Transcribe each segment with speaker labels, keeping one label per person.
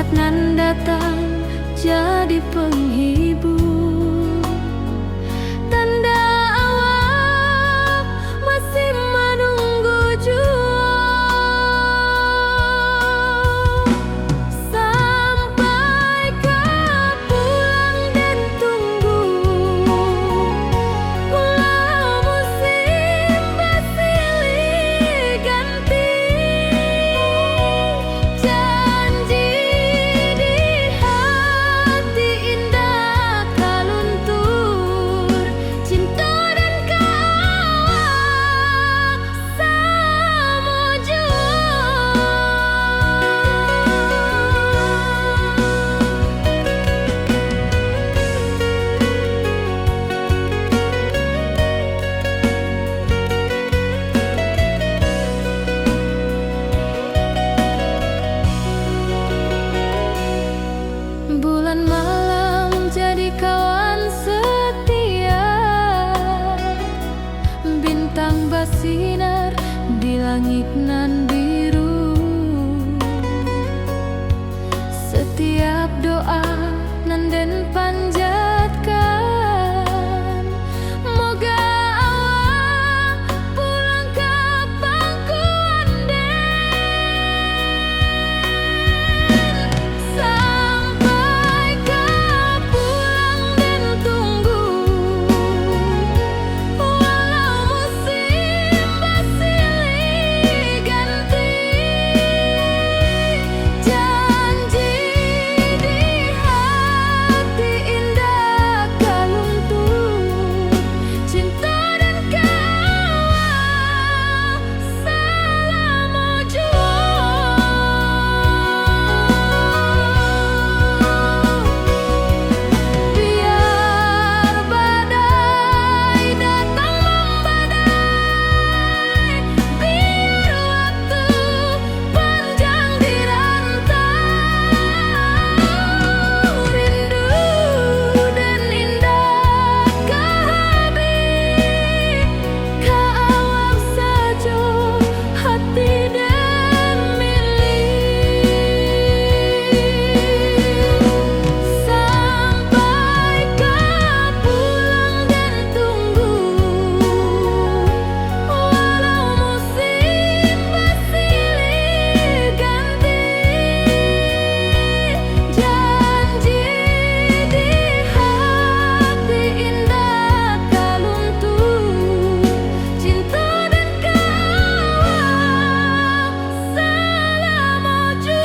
Speaker 1: saat nan datang jadi penghibur, tanda awal masih menunggu jua. Sampai kau pulang dan tunggu, walau musim bersilih ganti. Janji di hati indah kau luntur, cinta dan kawal sama jua. Bulan malam jadi kawan setia, bintang bersinar di langit nan biru. Setiap doa nan den panjatkan, moga awak pulang ke pangkuan den. Sampai kau pulang dan tunggu, walau musim bersilih ganti. Janji di hati indah kau luntur, cinta dan kawal selama jua. Biar badai datang membadai, biar waktu panjang dirantau, rindu dan indah kehabis, kau saja hati dan milik. Sampai kau pulang dan tunggu, walau musim bersilih ganti. Janji di hati indah kau luntur, cinta dan kawal selama jua.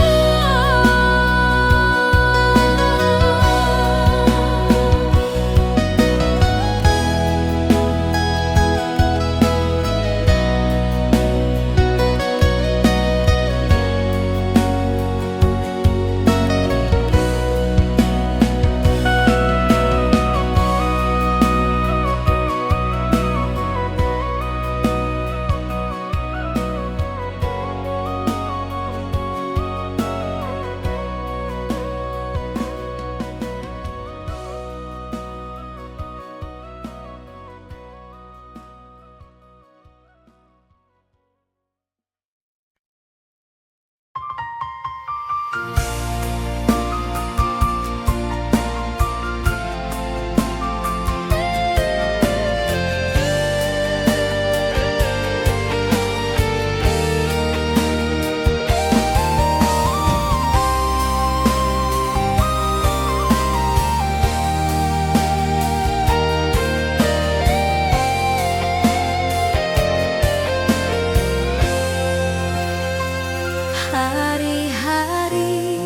Speaker 1: Hari-hari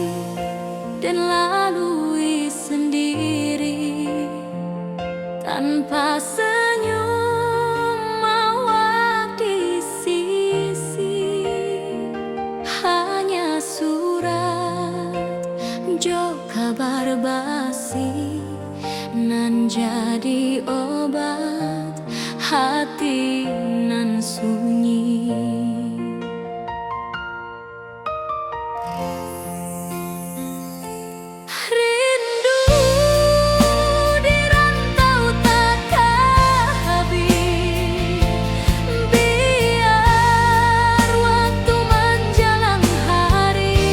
Speaker 1: dan lalui sendiri, tanpa senyum awak di sisi. Hanya surat jo kabar basi nan jadi obat hati nan sunyi. Rindu di rantau tak habis, biar waktu menjelang hari.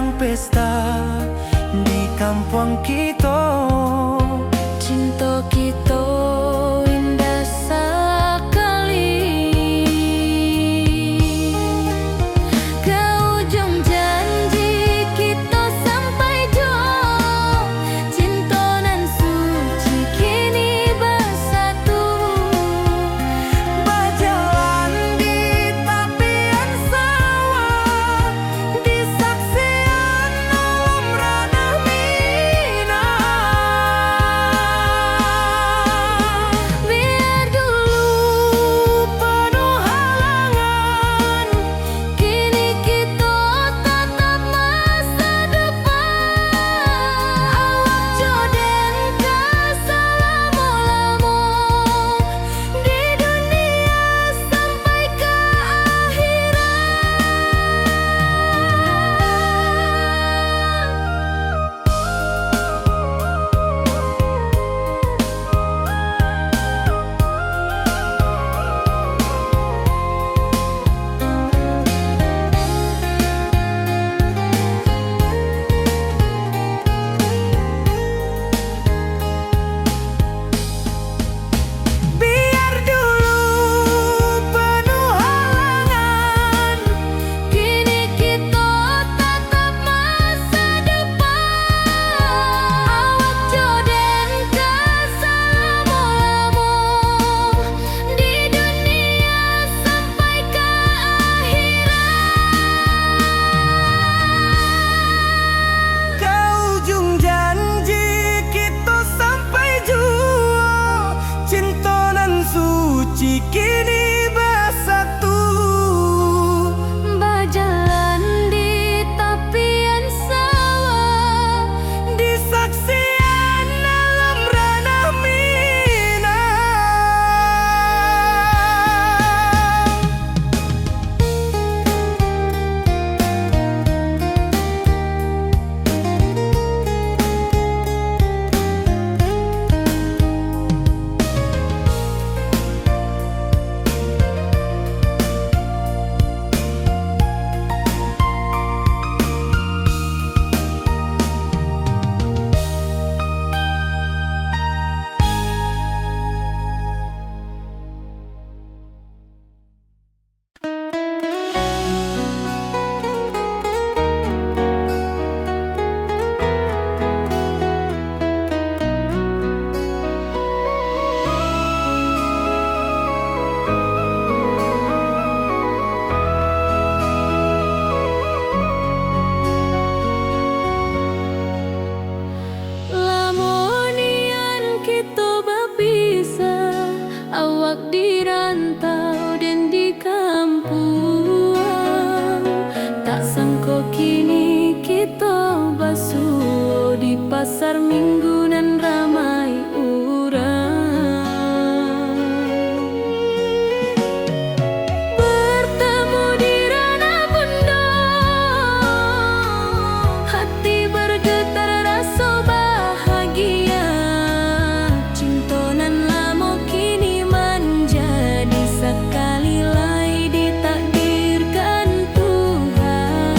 Speaker 2: merayakan pesta di kampung kita.
Speaker 1: Cinta kita indah sekali. Ke ujung janji kita sampai jauh. Cinta nan suci kini bersatu.
Speaker 2: Berjalan di tepian sawah, di saksian alam ranah Minang.
Speaker 1: Biar dulu penuh halangan, kini kita tatap masa depan. Awak joden ke selama-lama di dunia sampai ke
Speaker 2: Biar dulu penuh halangan,
Speaker 1: kini kita tatap masa depan. Awak joden ke selama-lama di dunia sampai ke
Speaker 2: ke ujung janji kita sampai jua. Cinta nan suci kini bersatu.
Speaker 1: berjalan di tepian sawah.
Speaker 2: Di saksian alam ranah Minang.
Speaker 1: Lamonian kita berpisah, awak di rantau dan di kampung. Tak sangka kini kita basuh di pasar minggu nan ramai urang. Bertemu di ranah bunda, hati bergetar rasa bahagia. Cinta nan lama kini menjadi sekali lagi ditakdirkan Tuhan.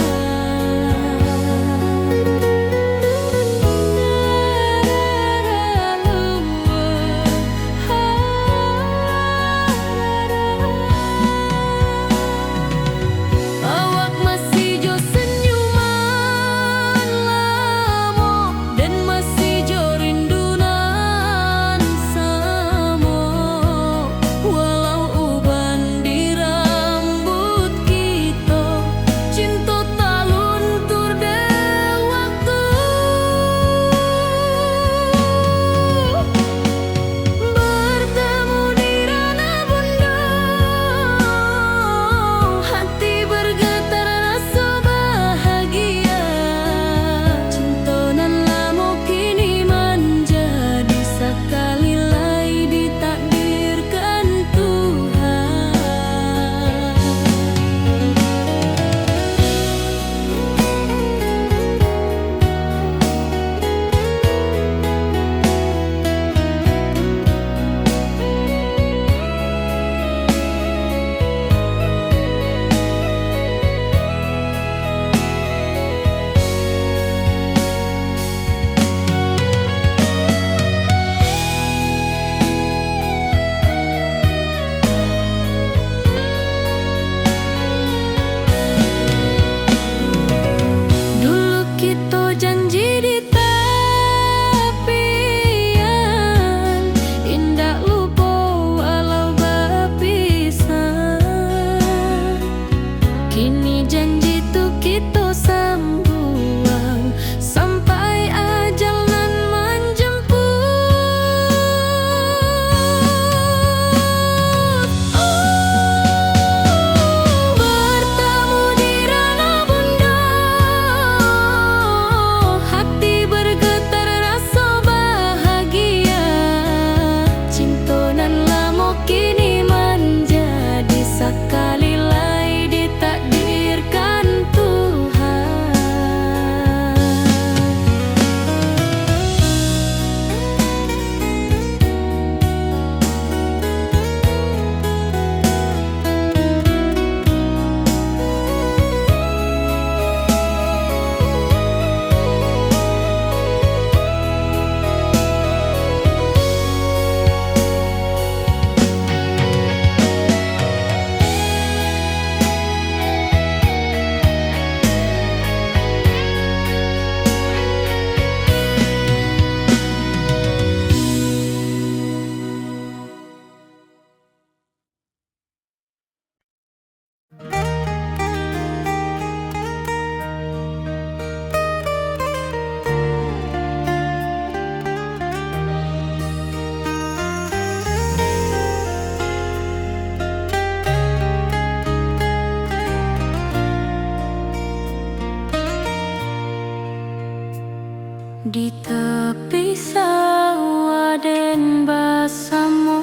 Speaker 1: Di tepi sawah den basamu,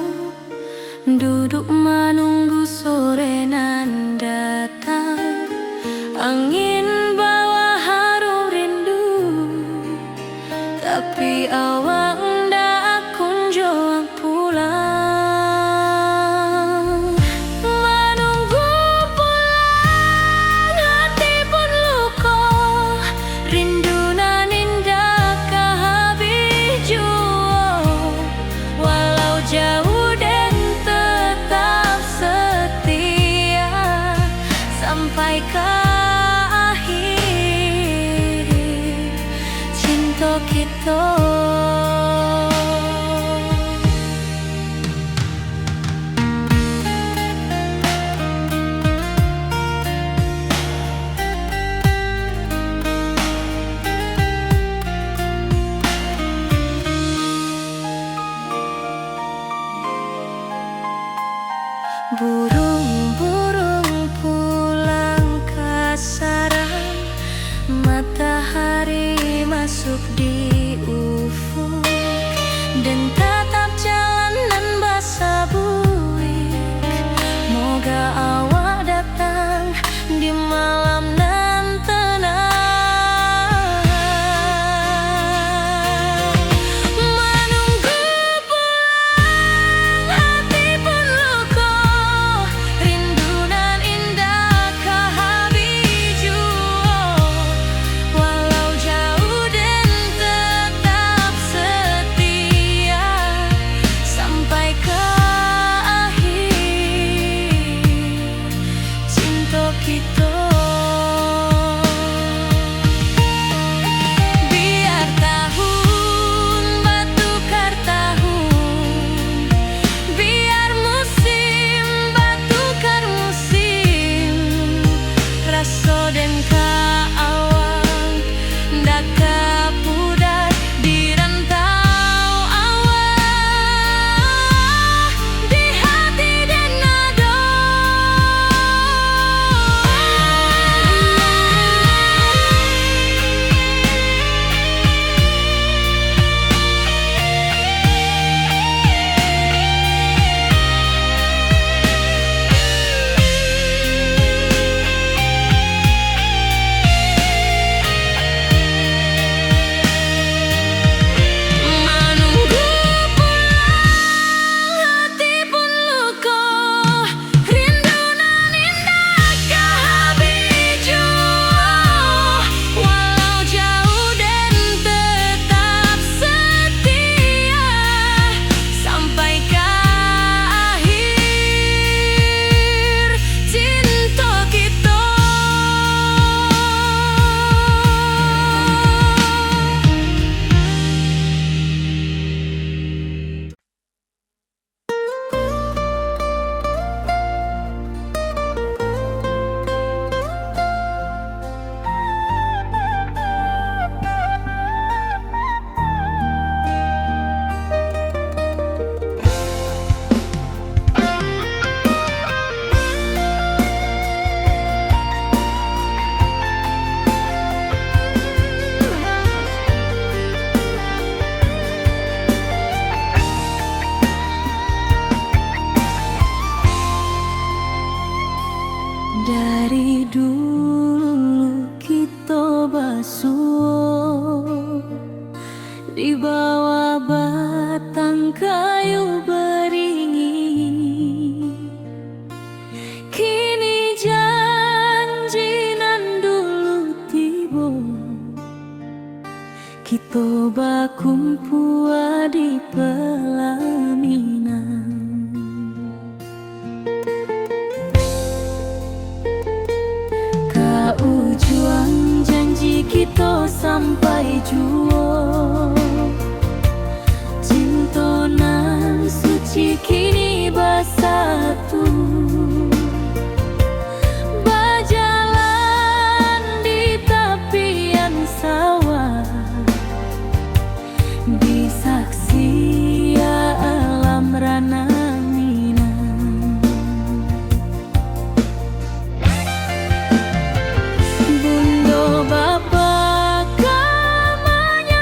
Speaker 1: duduk menunggu sore nan datang. Angin bawa harum rindu, tapi awak ndak kunjung pulang. Menunggu pulang, hati pun luka, rindu nan indah kehabis jua. Walau jauh dan tetap setia sampai ke akhir cinta kita. Burung-burung pulang ke sarang, matahari masuk di ufuk, dan tatap jalanan basah buik. Moga awak datang di malam nan tenang. Menunggu pulang, hati pun luka, rindu nan indah kehabis jua. Walau jauh dan tetap setia sampai ke akhir cinta kita. Biar tahun bertukar tahun, biar musim bertukar musim, rasa dan keawang ndak kepudar di rantau awak, di hati dan nada. Menunggu pulang, hati pun luka, rindu nan indah kehabis jua. Walau jauh dan tetap setia sampai ke akhir cinta kita. Dari dulu kita basuh di bawah batang kayu beringin. Kini janji nan dulu tiba, kita bakumpul di pelaminan. Ujung janji kita sampai jua, cinta nan suci kini bersatu, berjalan di tepian sawah, di saksi alam rana Minang. Bunda bapa kamanya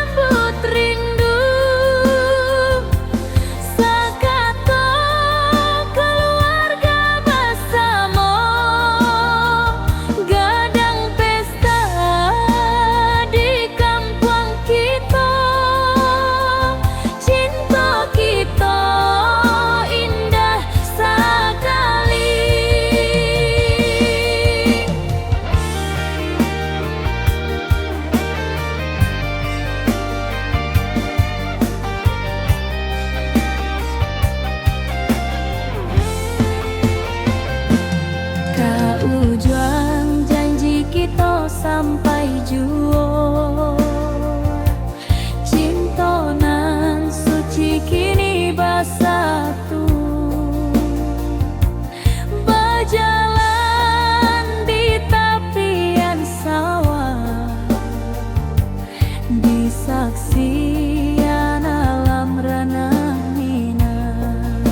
Speaker 1: saksian alam ranah minang.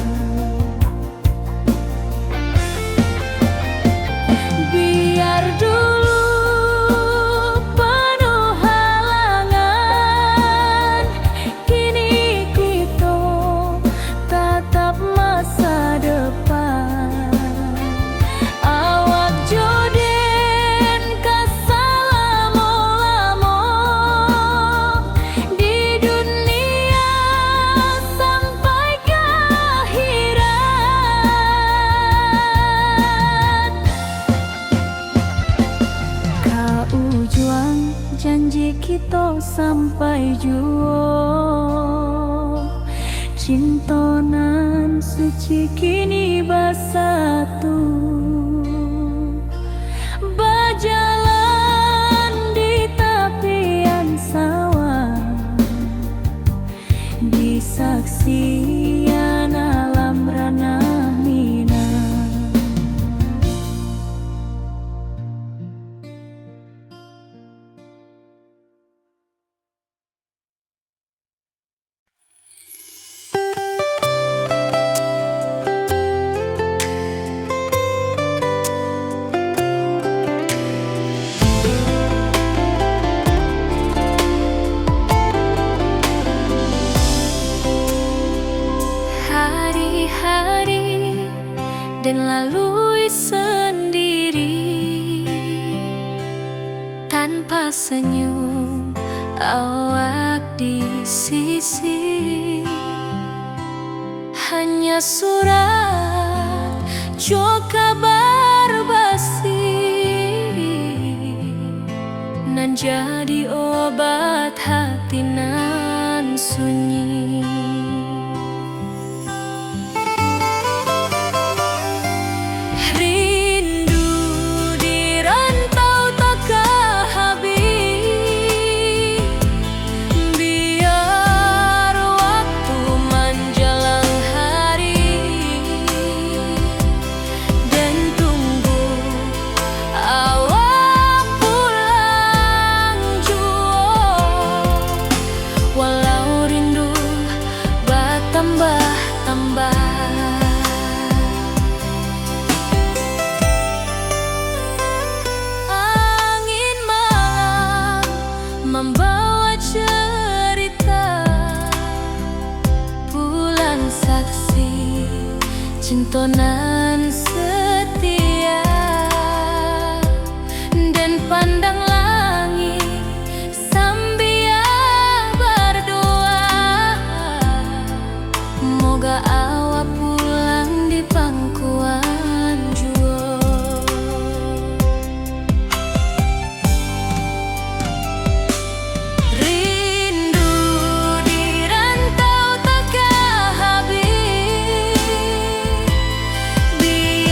Speaker 1: Biar dulu penuh halangan, kini kita tatap masa depan. Awak joden kasalamo-lamo di dunia sampai ke akhirat. Kau juang janji kita sampai juo, cintonan suci kini bersatu. Berjalan di tepian sawah, di saksian alam ranah minang. Hari-hari dan lalui sendiri, tanpa senyum awak di sisi. Hanya surat jo kabar basi, nan jadi obat hati nan sunyi. Rindu di rantau tak kehabis, biar waktu menjelang hari, dan tunggu awak pulang jua. Walau rindu bertambah-tambah, angin malam membawa cerita, bulan saksi cintonan setia, dan pandang langit sambil berdoa, moga awak pulang di pangkuan jua. Rindu di rantau tak kehabis, biar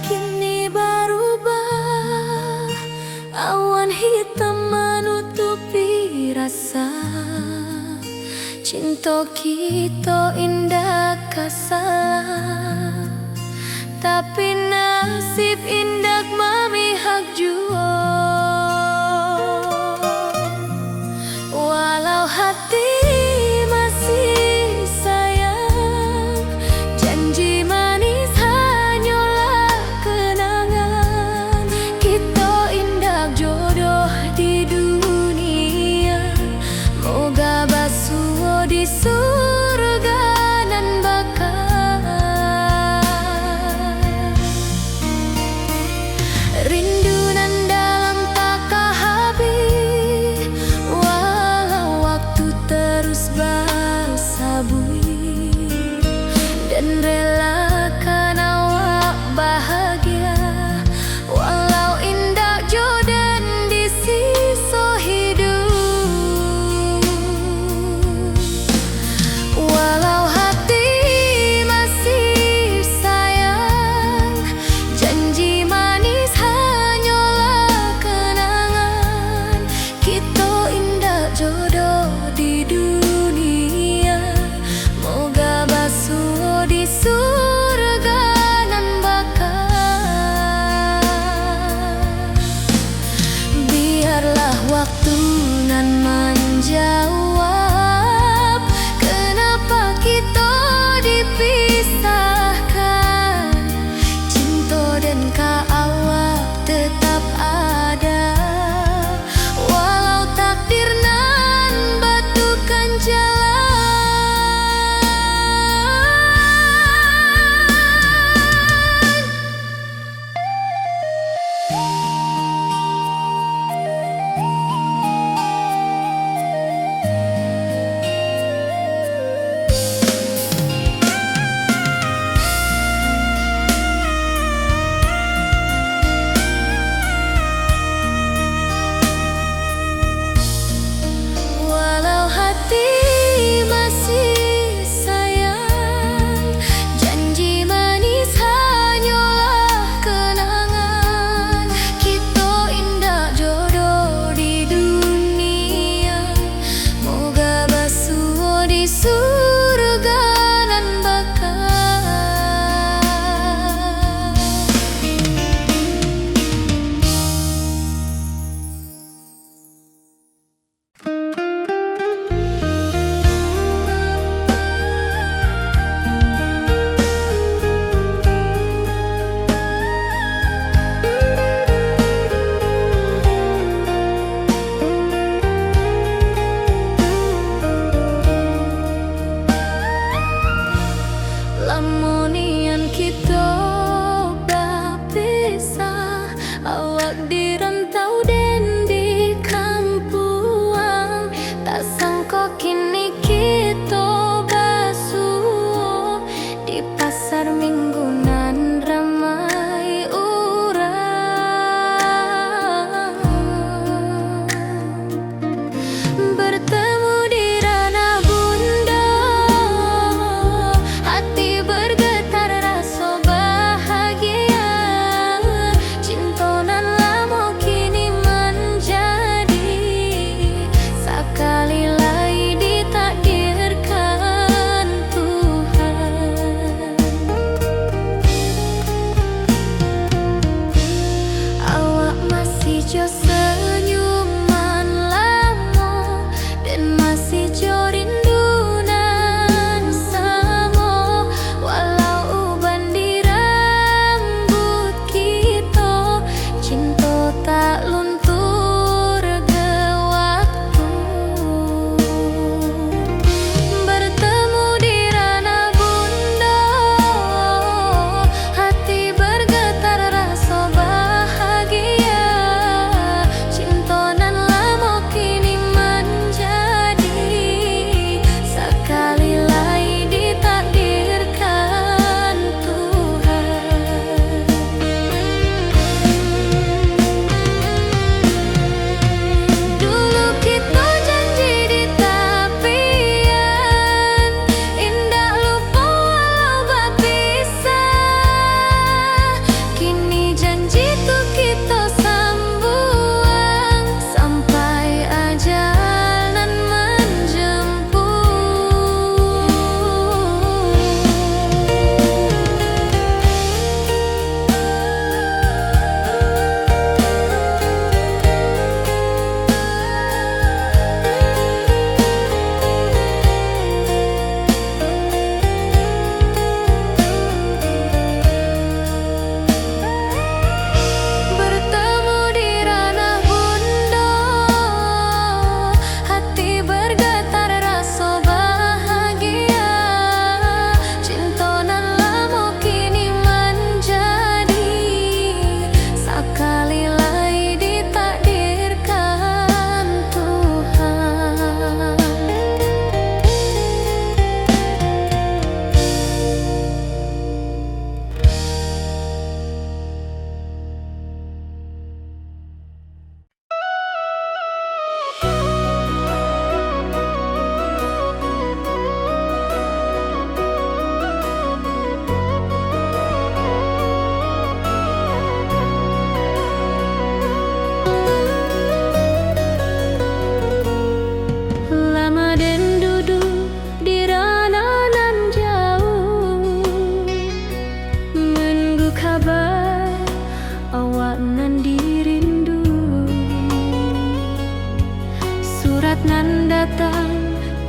Speaker 1: kini berubah, awan hitam menutupi rasa. Cinta kita indah kasalah, tapi nasib indah memihak jua. Walau hati masih sayang, janji manis hanyalah kenangan. Kita indah jodoh di dunia, moga basuh di surga nan bakal.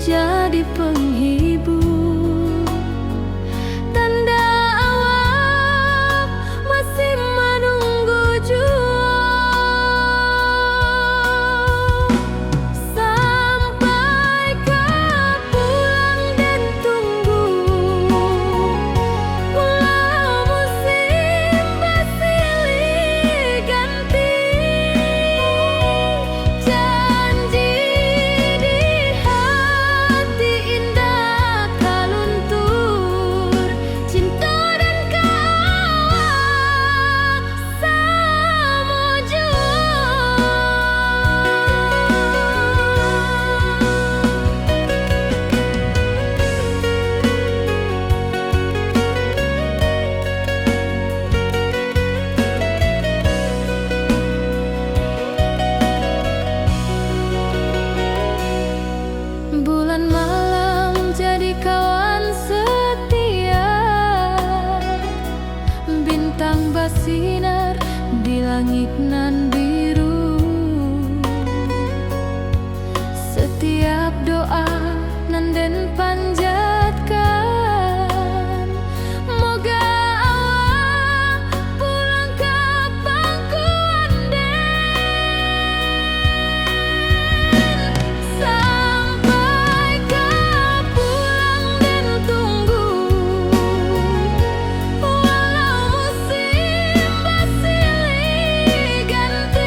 Speaker 1: jadi penghibur. Tanda awak masih menunggu jua, sampai kau pulang dan tunggu. Walau musim bersilih ganti, janji di hati indah kaluntur. Cinta dan kawak sama jua. Bulan malam jadi kawan setia, bintang bersinar di langit nan biru. Setiap doa nan den panjatkan, moga awak pulang ke pangkuan. Sampai kau pulang dan tunggu, walau musim bersilih ganti.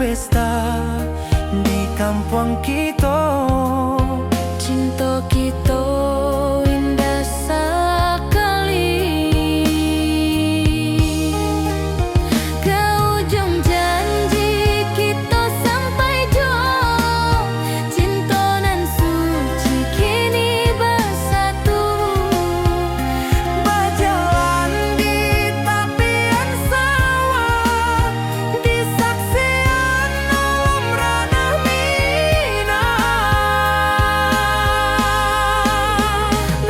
Speaker 2: pesta di kampung kita.
Speaker 1: Cinta kita indah sekali. Ke ujung janji kita sampai jauh. Cinta nan suci kini bersatu.
Speaker 2: Berjalan di tepian sawah, di saksian alam ranah Minang.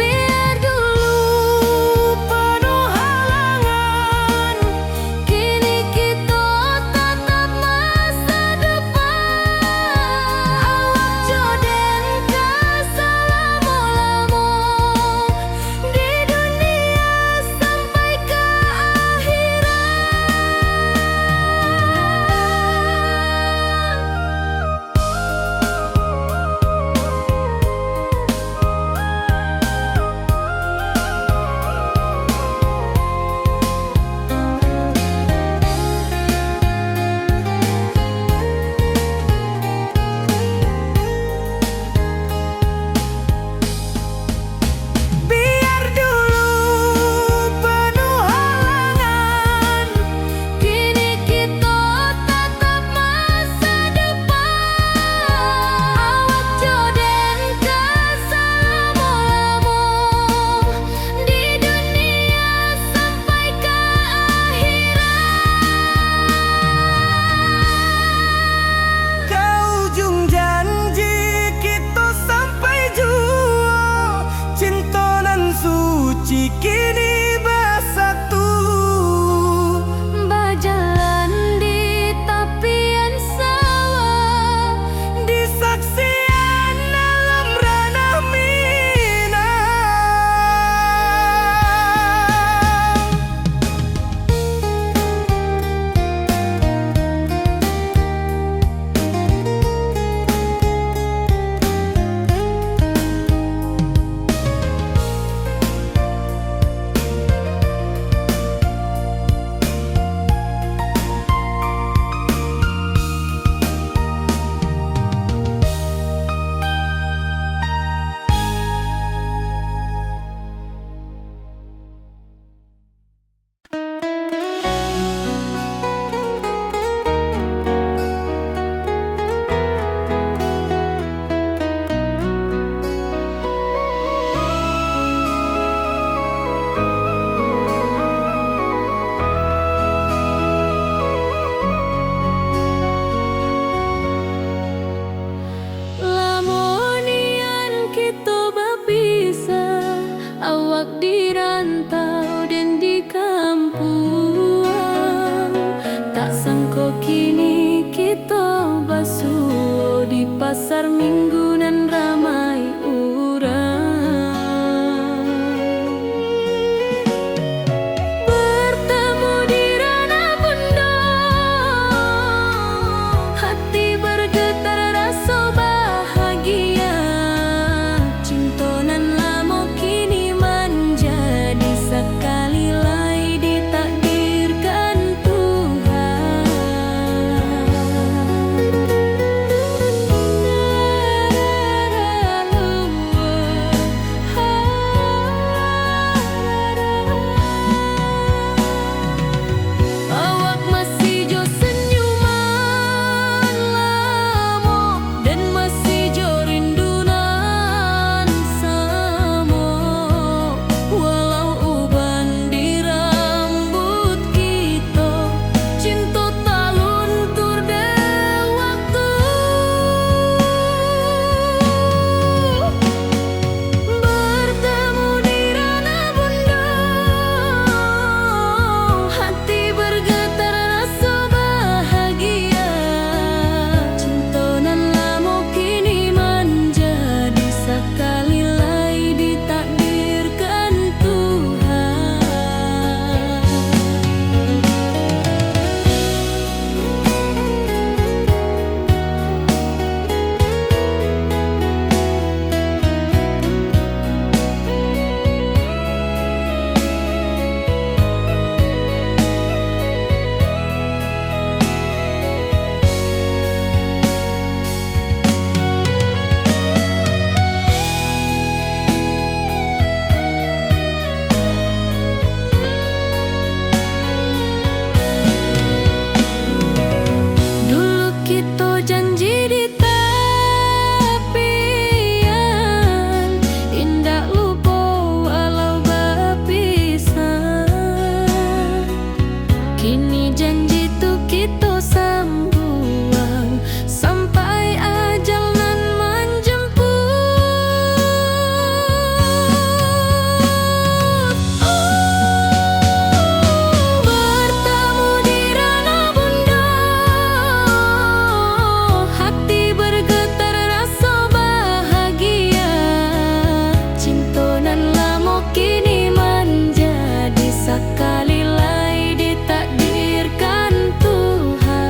Speaker 1: Biar dulu penuh halangan, kini kita tatap masa depan. Awak joden keselamo-lamo di dunia sampai ke
Speaker 2: Biar dulu penuh halangan,
Speaker 1: kini kita tatap masa depan. Awak joden keselamo-lamo di dunia sampai ke
Speaker 2: ke ujung janji kita sampai jua. Cinta nan suci kini bersatu.
Speaker 1: berjalan di tepian sawah.
Speaker 2: Di saksian alam ranah Minang.
Speaker 1: Lamonian kita berpisah, awak di rantau dan di kampung. Tak sangka kini kita basuh di pasar minggu nan ramai urang. Bertemu di ranah bunda, hati bergetar rasa bahagia. Cinta nan lama kini menjadi sekali lagi ditakdirkan Tuhan. jalani janji tu kita sambuang sampai ajal nan menjemput. Bertemu di ranah bunda, hati bergetar rasa bahagia. Cinta nan lama kini menjadi sekali lai ditakdirkan Tuhan.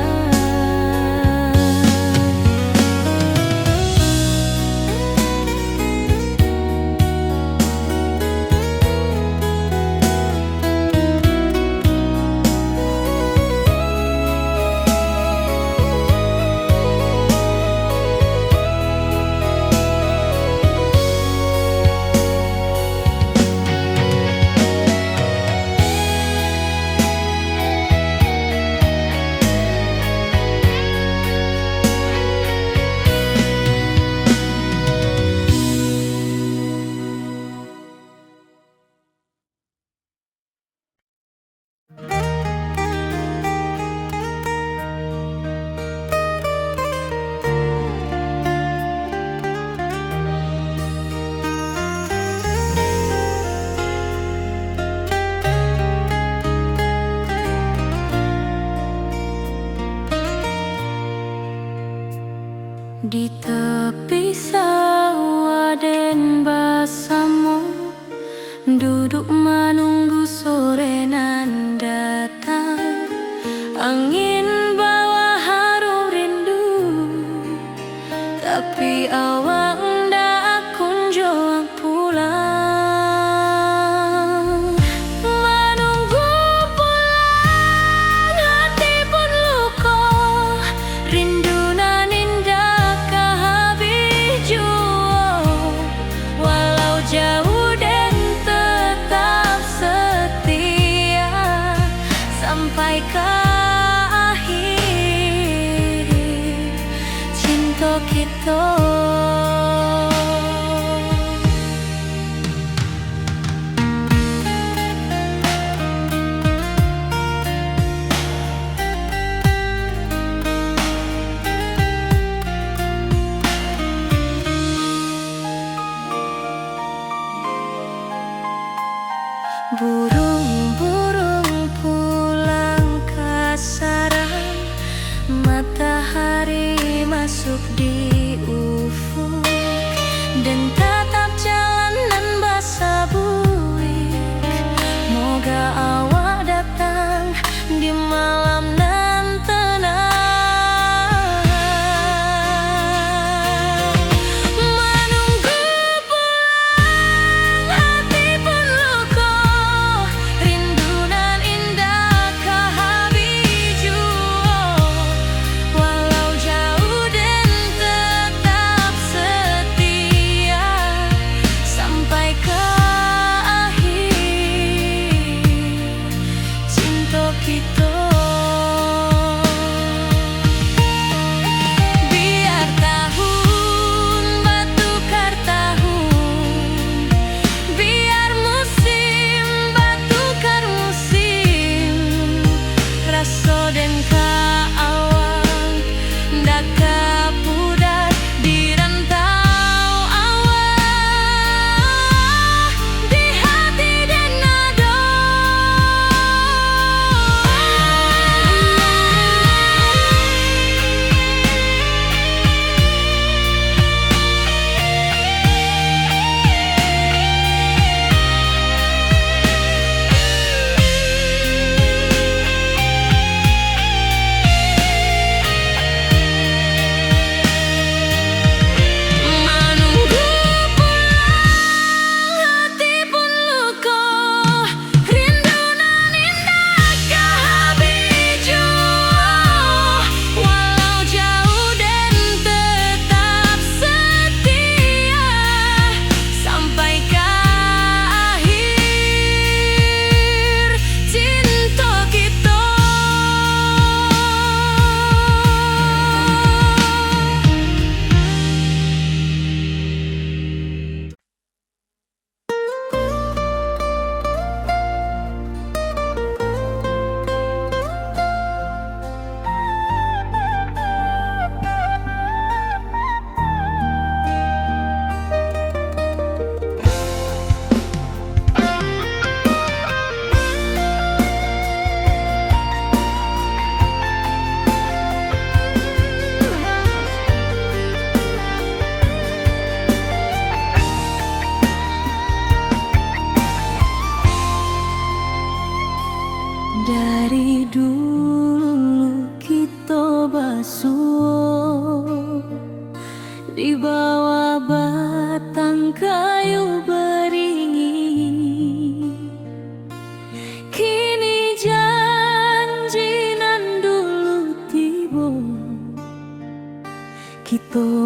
Speaker 1: Di tepi sawah den basamu, duduk menunggu sore nan datang. Angin bawa harum rindu, tapi awak ndak kunjung pulang. Menunggu pulang hati pun luka, rindu nan indah kehabis jua. Walau jauh dan tetap setia sampai ke akhir cinta kita. Burung-burung pulang ke sarang, matahari masuk di ufuk, dan tatap jalanan basah buik. Moga awak datang di malam nan tenang. Menunggu pulang hati pun luka, rindu nan indah kehabis jua. Walau jauh dan tetap setia sampai ke akhir cinta kita.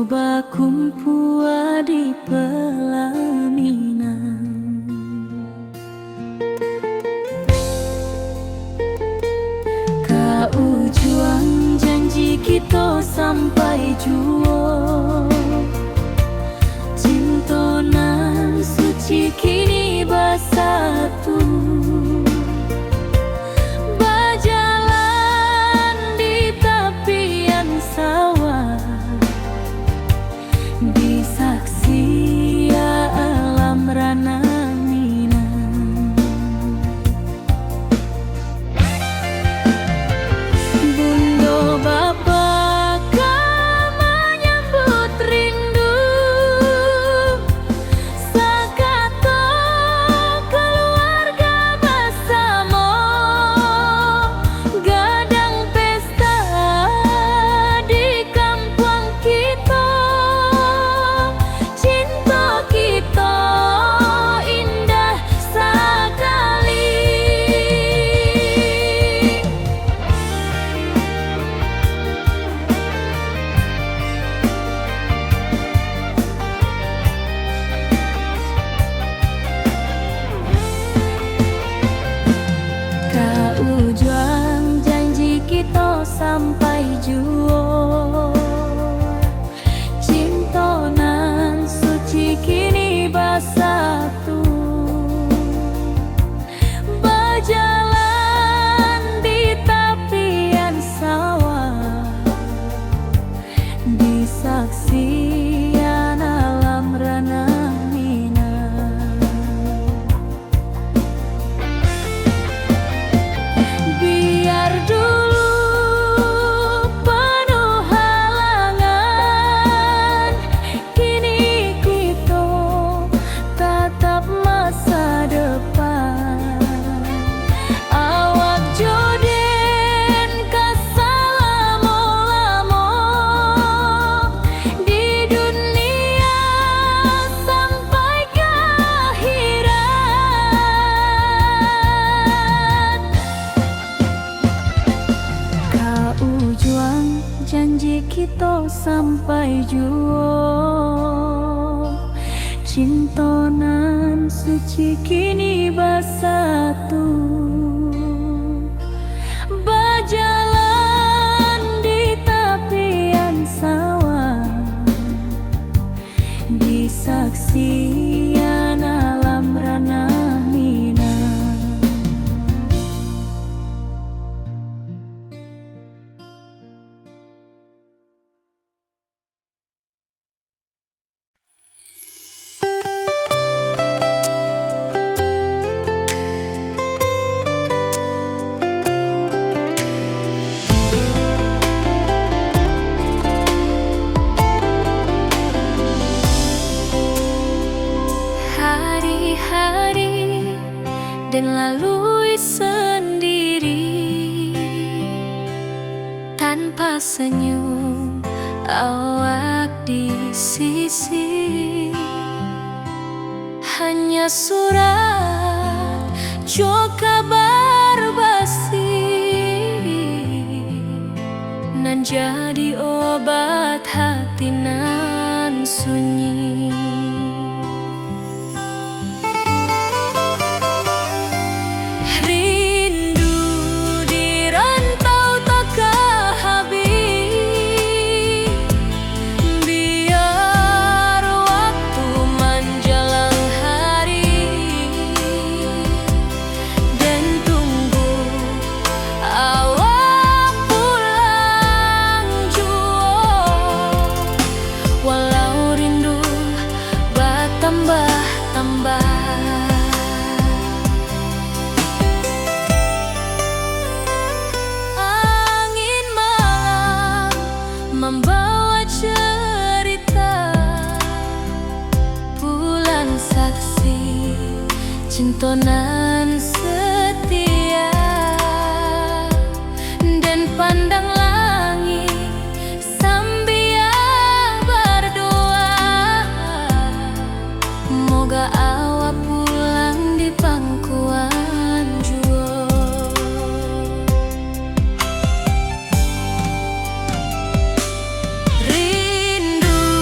Speaker 1: bakumpua di pelaminan. Kau juang janji kita sampai juo, cintonan suci kini bersatu. Berjalan di tepian sawah, disaksi alam rana Minang. Bunda bapa kau menyambut rindu, sakato keluarga bersama, gadang pesta di kampung kita. Cinta kita indah sekali. Kau juang janji kita sampai juo, cintonan suci kini bersatu. Berjalan di tepian sawah, disaksikan alam rana Minang. Biar dulu penuh halangan, kini kita tatap masa depan. Awak joden kesalamo-lamo di dunia sampai ke akhirat. Kau juang janji kita sampai juo, cintonan suci kini bersatu. Berjalan di tepian sawah, disaksikan alam rana Minang. Hari-hari dan lalui sendiri, tanpa senyum awak di sisi. Hanya surat jo kabar basi, nan jadi obat hati nan sunyi. Rindu di rantau tak habis, biar waktu menjelang hari dan tunggu awak pulang jua. Walau rindu bertambah-tambah, angin malam membawa cerita, bulan saksi cintonan setia, dan pandang langit sambil berdoa, moga awak pulang di pangkuan jua. Rindu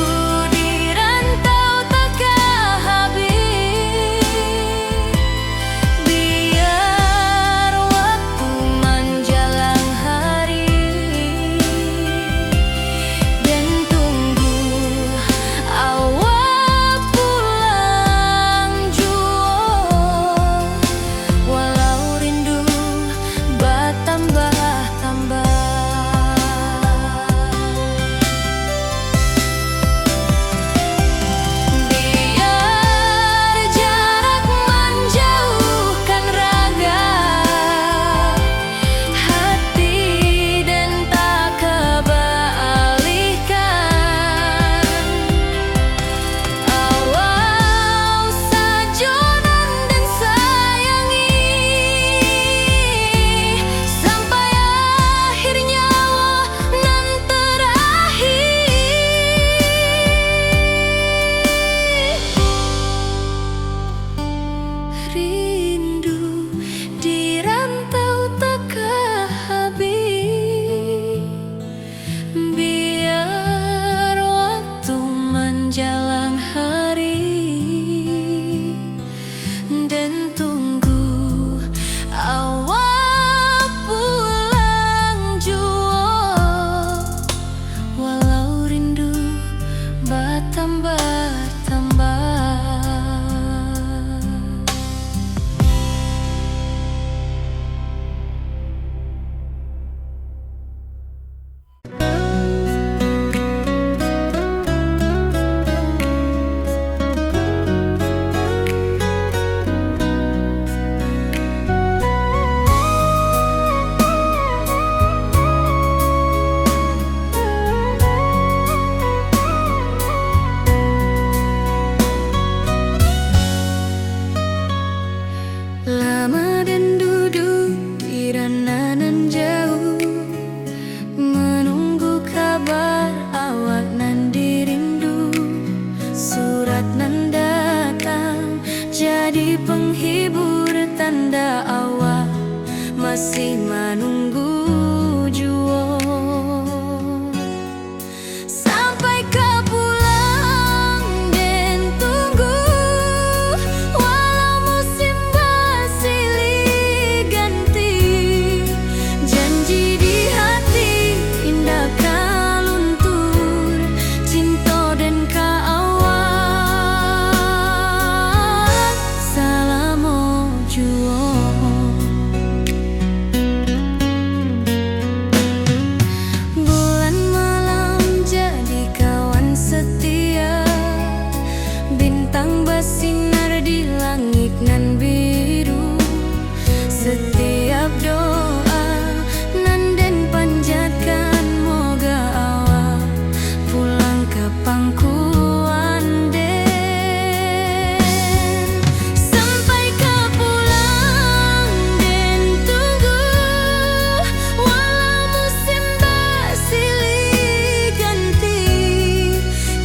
Speaker 1: masih menunggu jua. Sampai kau pulang dan tunggu, walau musim bersilih ganti. Janji di hati indah kau luntur, cinta dan kaawak selama jua. Bulan malam jadi kawan setia, bintang bersinar di langit nan biru. Setiap doa nan den panjatkan, moga awak pulang ke pangkuan den. Sampai kau pulang dan tunggu, walau musim bersilih ganti.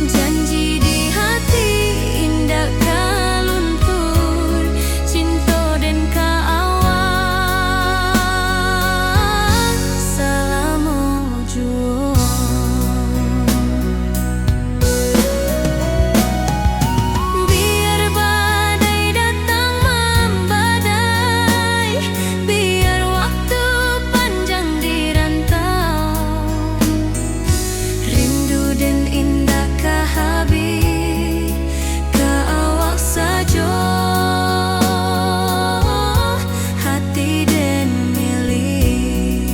Speaker 1: Janji di hati indah kau luntur, cinta dan kaawak selama jua. Biar badai datang membadai, biar waktu panjang dirantau, rindu dan indah kah habis, kaawak saja hati dan milik.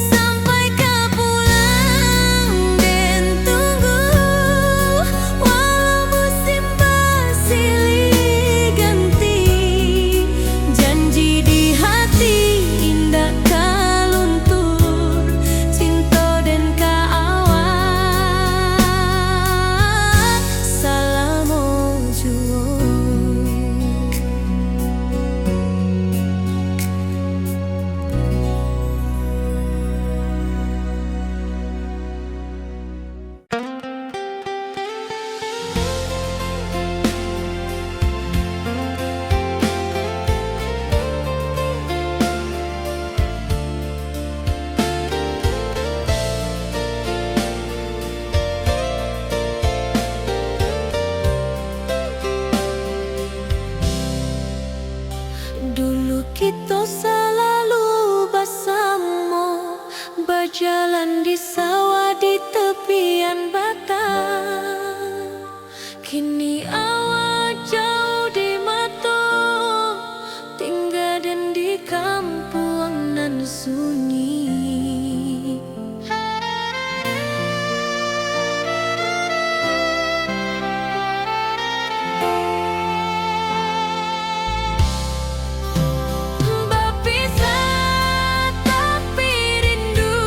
Speaker 1: Sampai kau pulang dan tunggu, walau musim bersilih ganti. Janji di hati indah kau luntur, cinta dan kaawak selama jua. Dulu kita selalu bersama, berjalan di sawah di tepian batang. Kini awak jauh di mata, tinggal dan di kampung nan sunyi. Berpisah tapi rindu,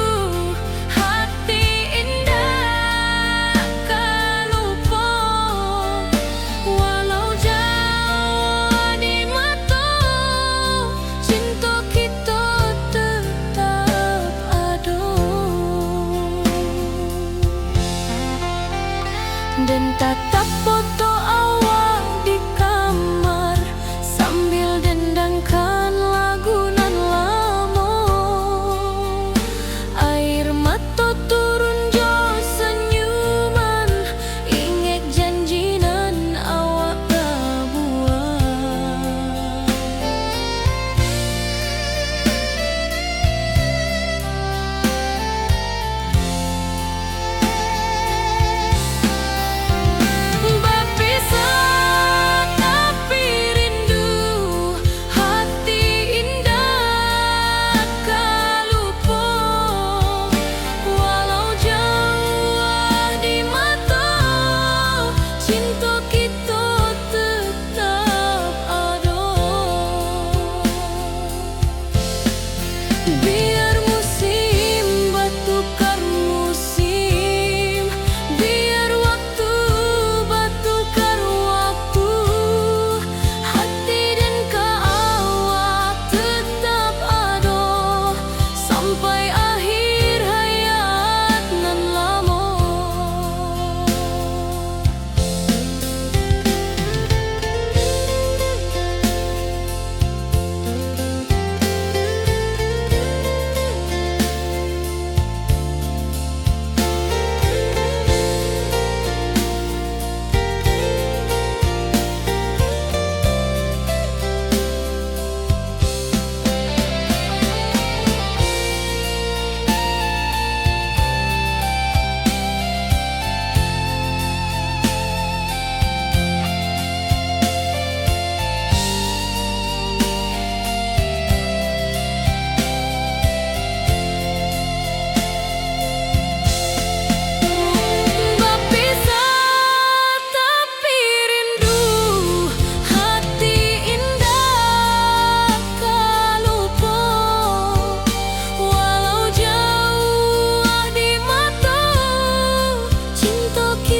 Speaker 1: hati indah kau lupa. Walau jauh di mata, cinta kita tetap ada. Dan tatap foto awak di kamar, sambil dendangkan lagu nan lama. Air mata turun jo senyuman, ingat janji nan awak berbuat. Berpisah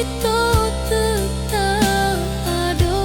Speaker 1: kita tetap ada.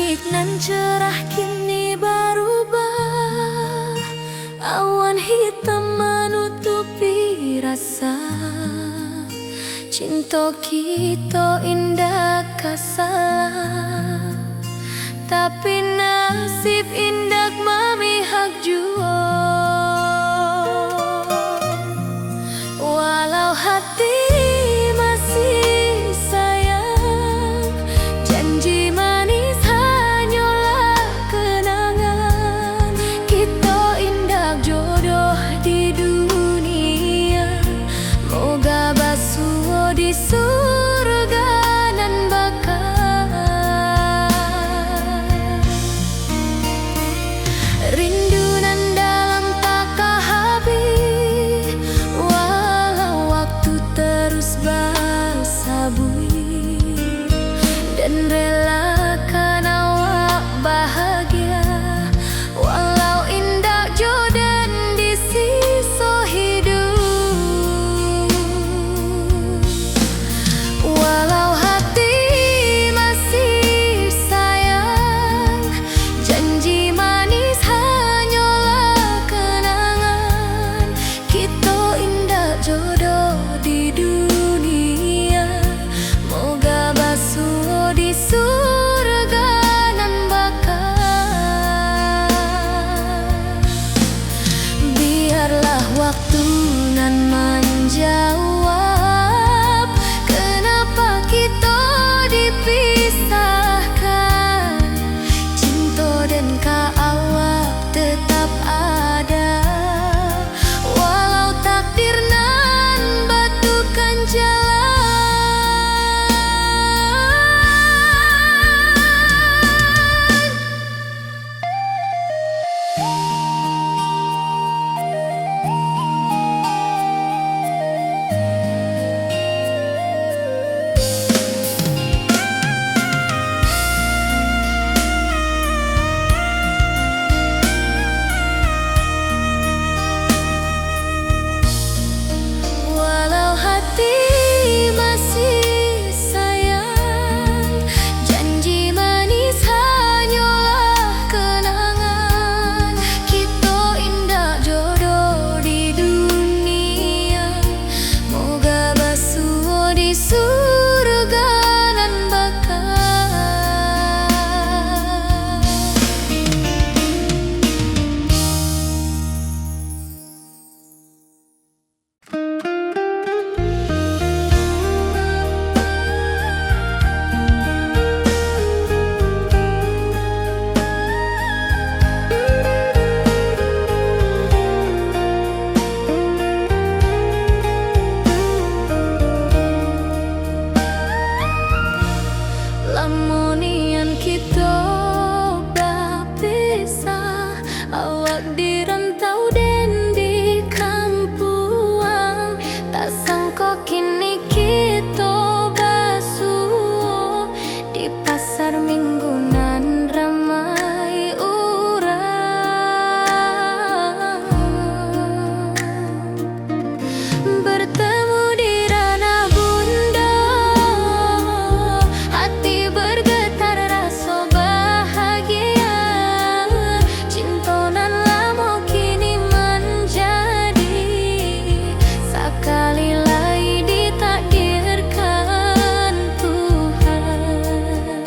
Speaker 1: Langit nan cerah kini berubah, awan hitam menutupi rasa. Cinta kita indah kasalah, tapi nasib indah memihak jua. Walau hati masih sayang, janji manis hanyalah kenangan. Kita indah jodoh di dunia, moga basuh di surga nan bakal. Rindu nan dalam tak habis, walau waktu terus bersabui, dan relakan awak bahagia, walau indah jodan di sisa hidup. Walau hati masih sayang, janji manis hanyalah kenangan. Kita indah jodoh di dunia, moga basuh di surga nan bakal. Biarlah waktu nan menjawab, kenapa kita dipisahkan. Cinta dan awak tetap ada, walau takdir nan batukan jalan. Walau hati masih sayang, janji manis hanyalah kenangan. Kita indah jodoh di dunia, moga basuh di surga nan bakal. Lamonian kita berpisah, awak di rantau dan di kampuang. Tak sangka kini kita basuh di pasar minggu nan ramai urang. Bertemu di ranah bunda, hati bergetar rasa bahagia. Cinta nan lama kini menjadi sekali lagi ditakdirkan Tuhan.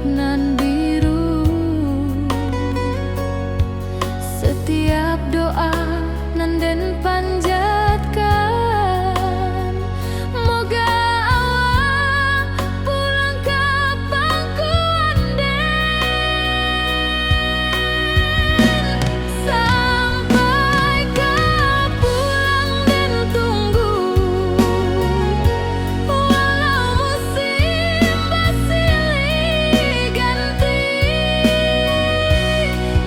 Speaker 1: nan biru. Setiap doa nan den panjatkan, moga awak pulang ke pangkuan den. Sampai ke pulang den tunggu, walau musim bersilih ganti.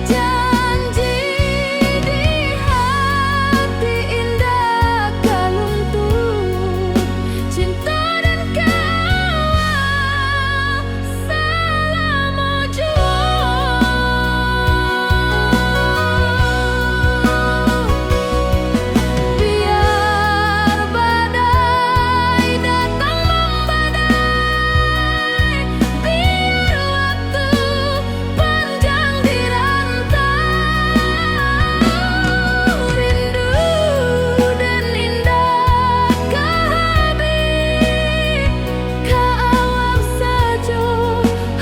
Speaker 1: Janji di hati indah kaluntur, cinta dan kawal selama jua. Biar badai datang membadai, biar waktu panjang dirantau, rindu dan indah kehabis, kawal saja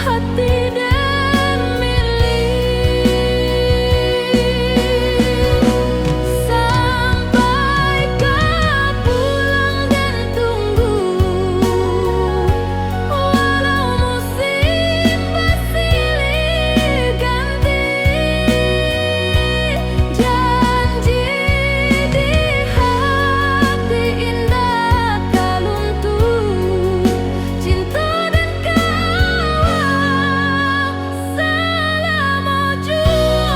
Speaker 1: hati dan milik. Sampai ke pulang dan tunggu, walau musim bersilih ganti. Janji di hati indah kaluntur, cinta dan kawal selama jua.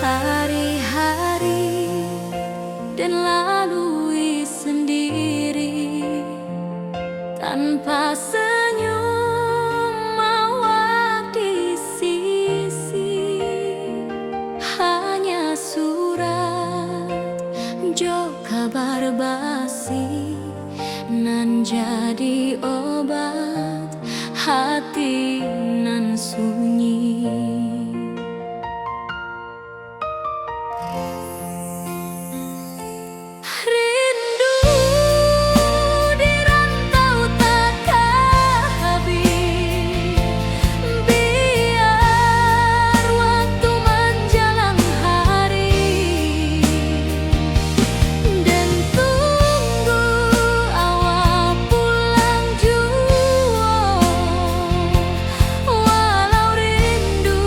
Speaker 1: Hari-hari dan lalui sendiri, tanpa senyum awak di sisi. Hanya surat jo kabar basi nan jadi obat hati nan sunyi. Rindu di rantau tak habis, biar waktu menjelang hari, dan tunggu awak pulang jua. Walau rindu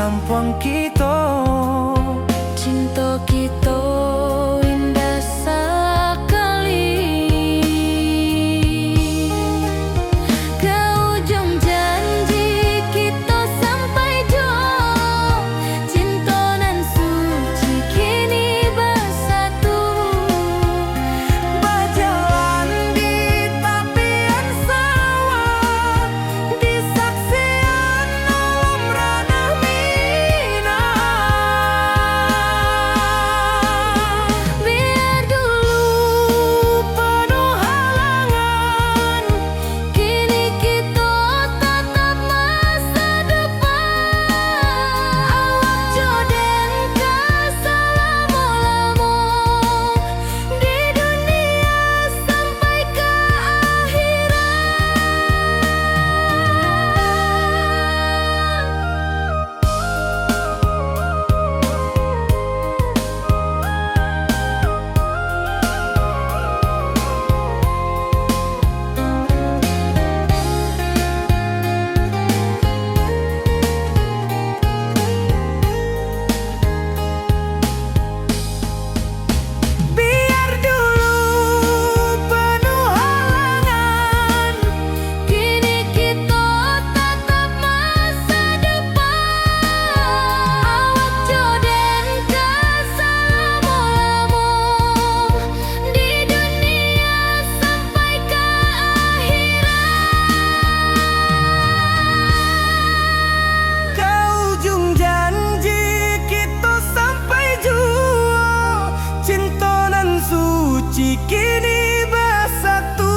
Speaker 2: kampung kita.
Speaker 1: Cinta kita indah sekali. Ke ujung janji kita sampai jauh. Cinta nan suci kini bersatu.
Speaker 2: Berjalan di tepian sawah, di saksian alam ranah Minang.
Speaker 1: Biar dulu penuh halangan, kini kita tatap masa depan. Awak joden ke selama-lama di dunia sampai ke
Speaker 2: Biar dulu penuh halangan,
Speaker 1: kini kita tatap masa depan. Awak joden ke selama-lama di dunia sampai ke
Speaker 2: ke ujung janji kita sampai jua. Cinta nan suci kini bersatu.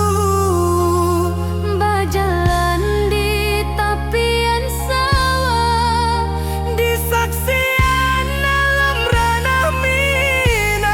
Speaker 1: berjalan di tepian sawah.
Speaker 2: Di saksian alam ranah Minang.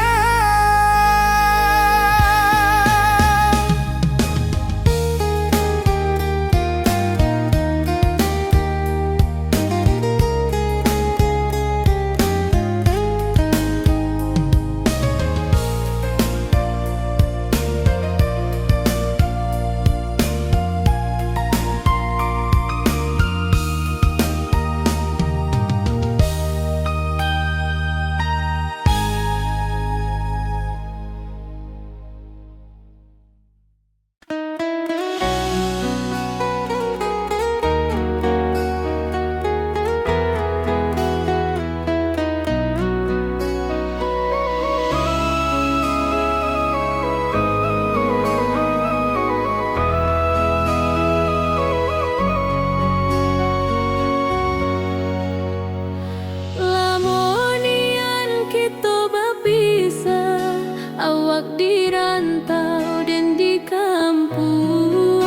Speaker 1: Lamonian kita berpisah, awak di rantau dan di kampung.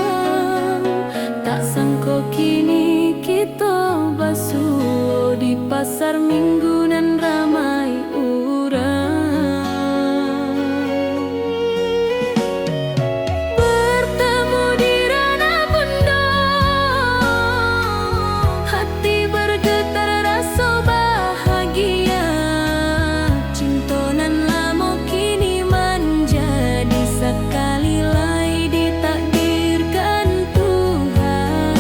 Speaker 1: Tak sangka kini kita basuh di pasar minggu nan ramai urang. Bertemu di ranah bunda, hati bergetar rasa bahagia. Cinta nan lama kini menjadi sekali lagi ditakdirkan Tuhan.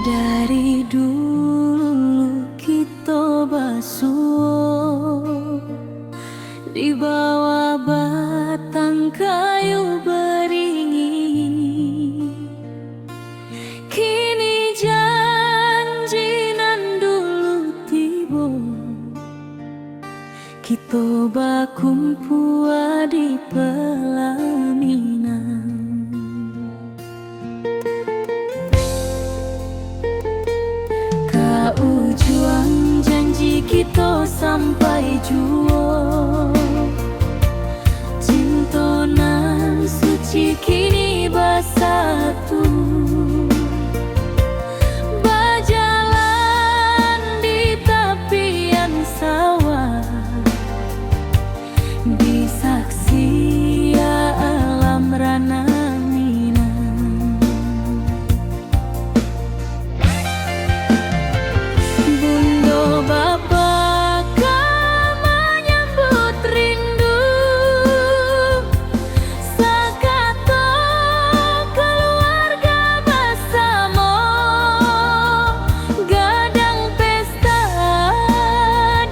Speaker 1: Dari dulu kita basuh di bawah batang kayu beringin. Kini janji nan dulu tiba, kita bakumpul di pelaminan. Kau juang janji kita sampai jua, cinta nan suci kini bersatu. Berjalan di tepian sawah, di saksi alam rana Minang. Bunda Bapa kau menyambut rindu, sekata keluarga bersama, gadang pesta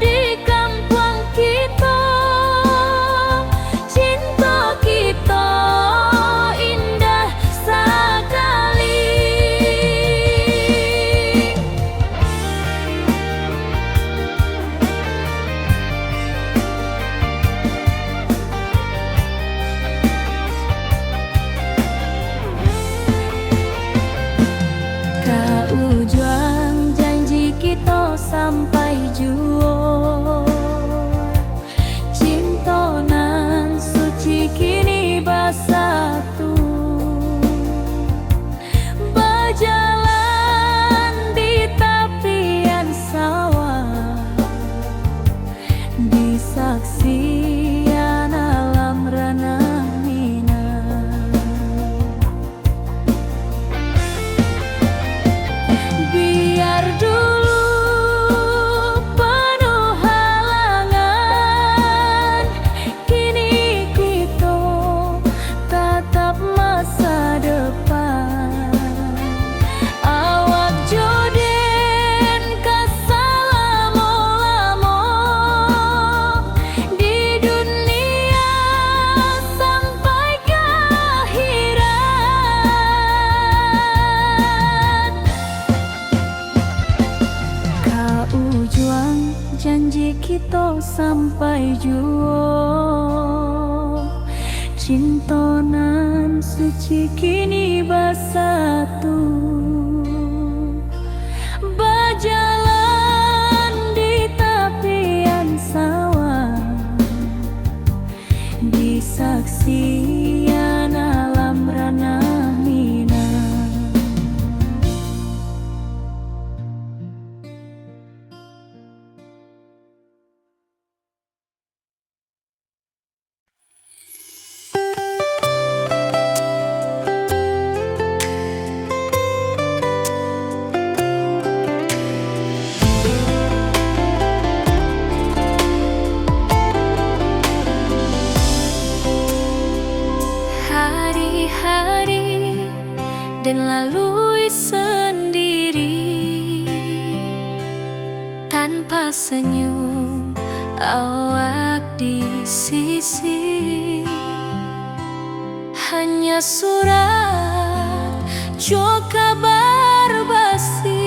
Speaker 1: di kampung kita. Cinta kita indah sekali. Kau juang janji kita sampai jua, cinta nan suci kini bersatu. Berjalan di tepian sawah, di saksian alam rana Minang. Biar dulu penuh halangan, kini kita tatap masa depan. Awak joden kesalamo-lamo di dunia sampai ke akhirat. Kau juang janji kita sampai jua, cinta nan suci kini bersatu. Berjalan di tepian sawah, di saksian alam rana Minang. Hari-hari dan lalui sendiri, tanpa senyum awak di sisi. Hanya surat jua kabar basi,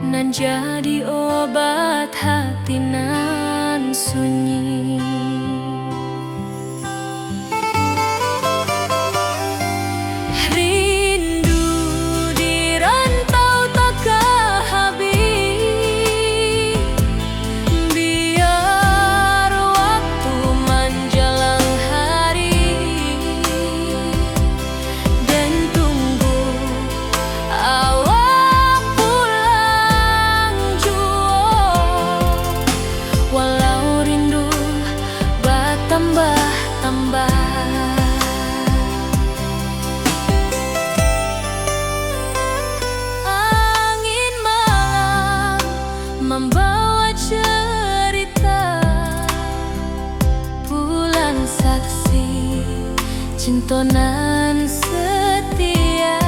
Speaker 1: nan jadi obat hati nan sunyi. Rindu di rantau tak habis, biar waktu menjelang hari, dan tunggu awak pulang jua. Walau rindu bertambah-tambah, angin malam membawa cerita, bulan saksi cinta nan setia.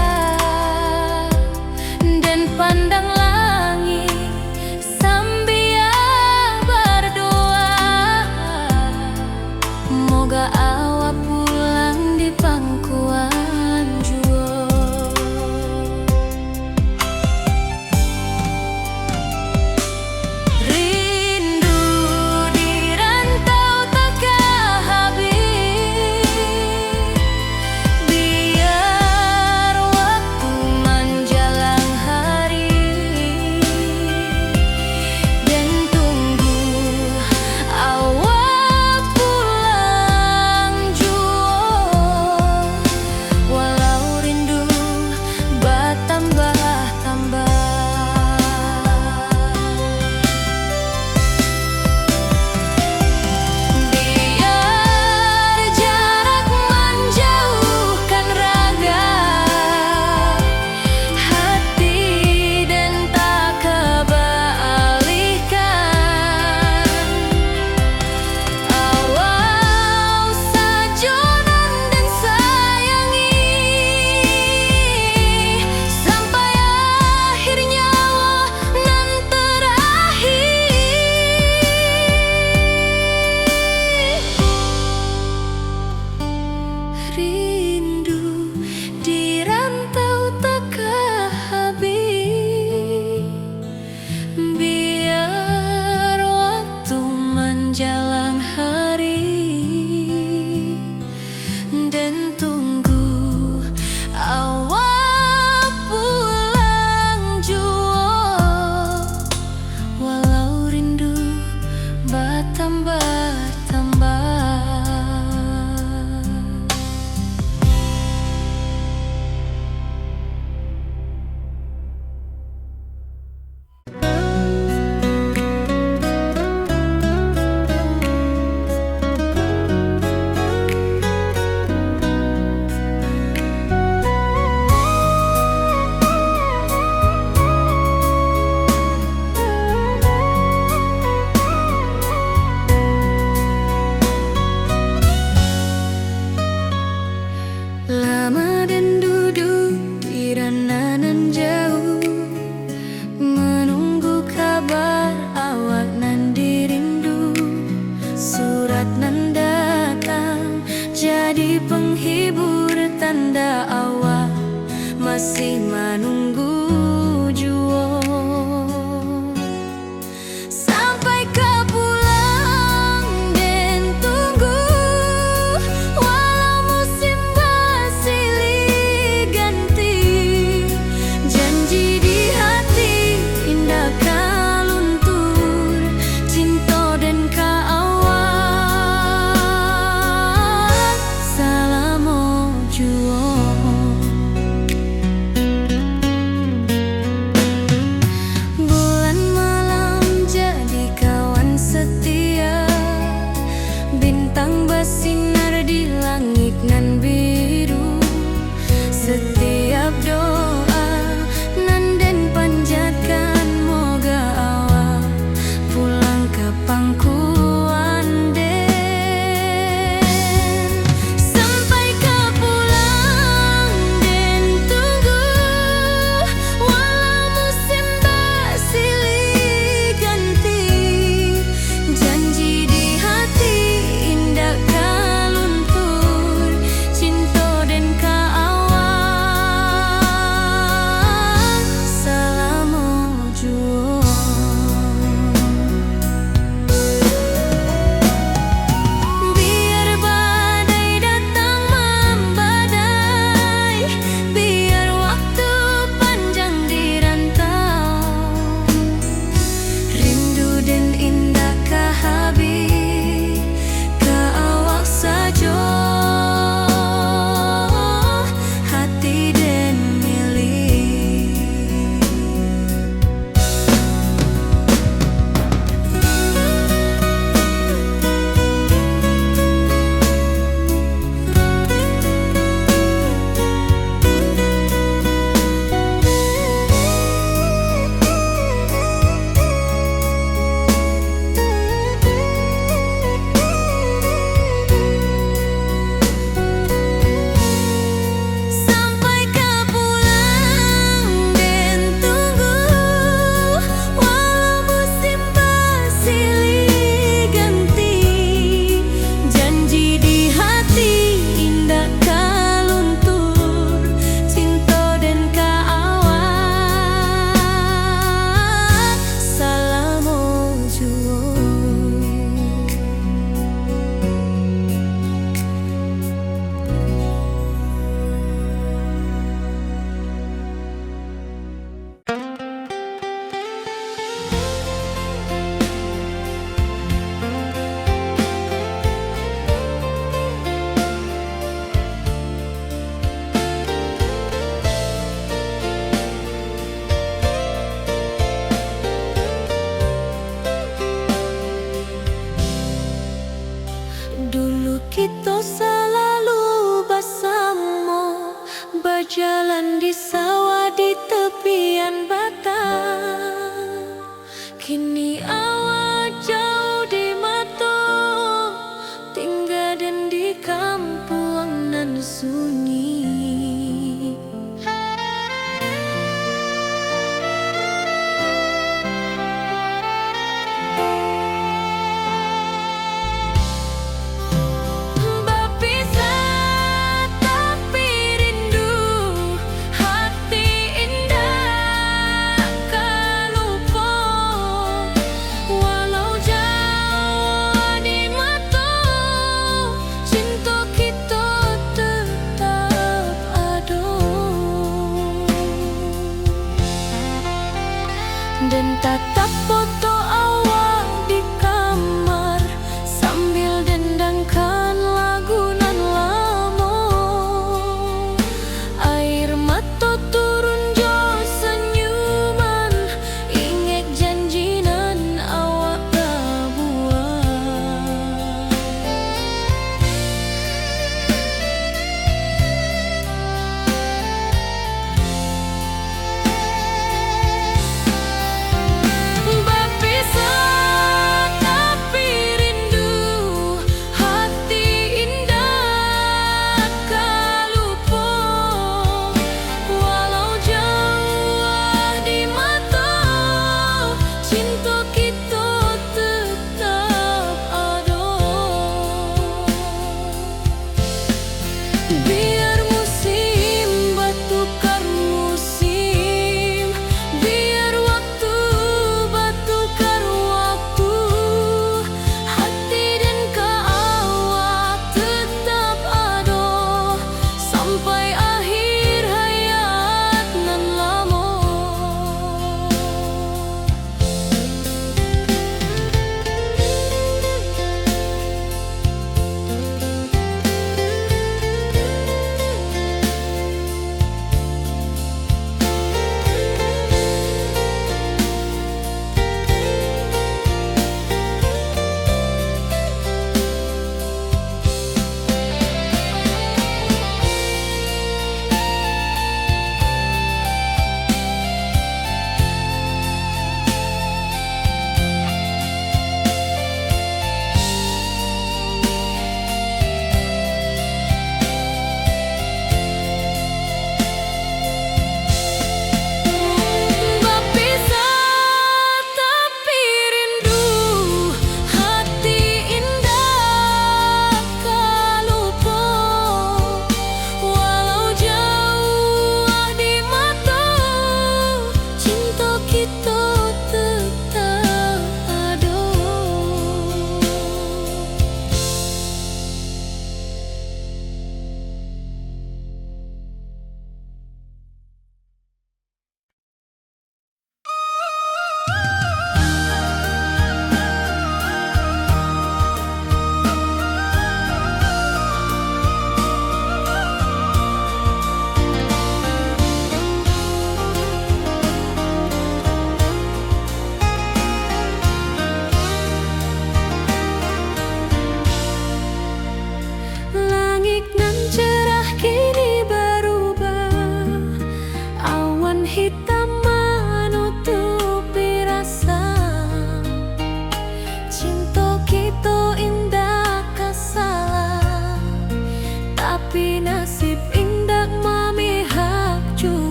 Speaker 1: Jalan di sawah di tepian batang, kini awak jauh di mata, tinggal dan di kampung nan sunyi. Dan tatap foto awak di kamar sambil dendangkan lagu nan lama. Air mata turun jo senyuman, ingat janji nan awak buat. Walau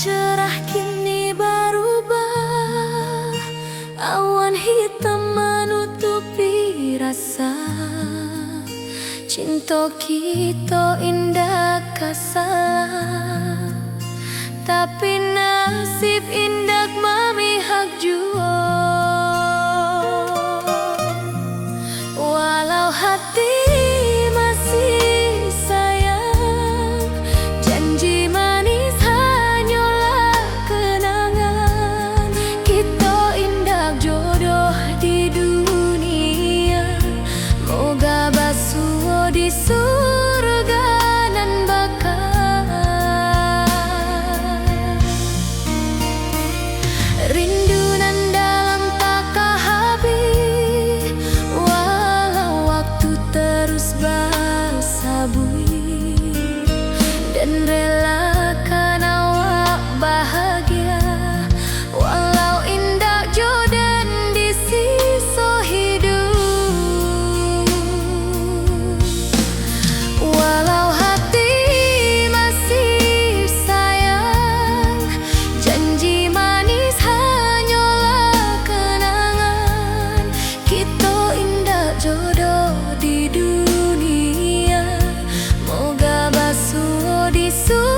Speaker 1: cerah kini berubah, awan hitam menutupi rasa. Cinta kita indah kasalah, tapi nasib indah memihak jua. Walau hati masih sayang, janji manis hanyalah kenangan. Kita indah jodoh di dunia, moga basuh di surga nan bakal. Rindu nan dalam tak habis, walau waktu terus bersabui, dan relakan awak bahagia, walau indah jodan di sisa hidup. Walau hati masih sayang, janji manis hanyalah kenangan. Kita indah jodoh di dunia, moga basuh di surga.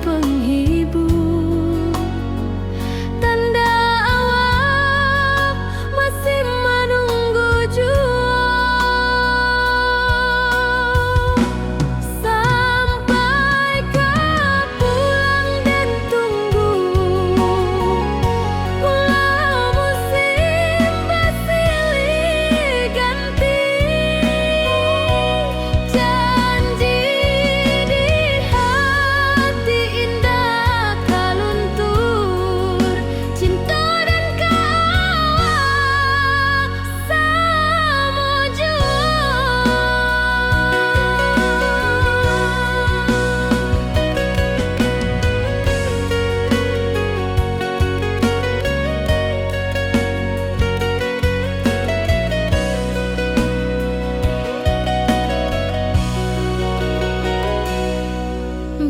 Speaker 1: penghibur. Tanda awal masih menunggu jua. Sampai kau pulang dan tunggu, walau musim bersilih ganti. Janji di hati indah kau luntur, cinta dan kawal sama jua.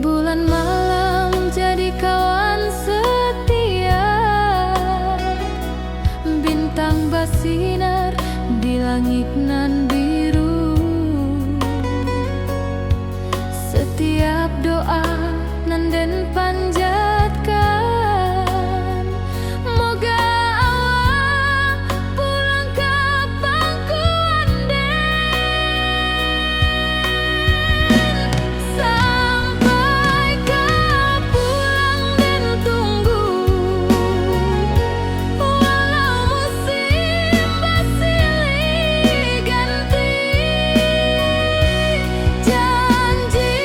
Speaker 1: Bulan malam jadi kawan setia, bintang bersinar di langit nan biru. Setiap doa nan den panjatkan, moga awak pulang kapan ku anden. Sampai kau pulang dan tunggu, walau musim bersilih ganti. Janji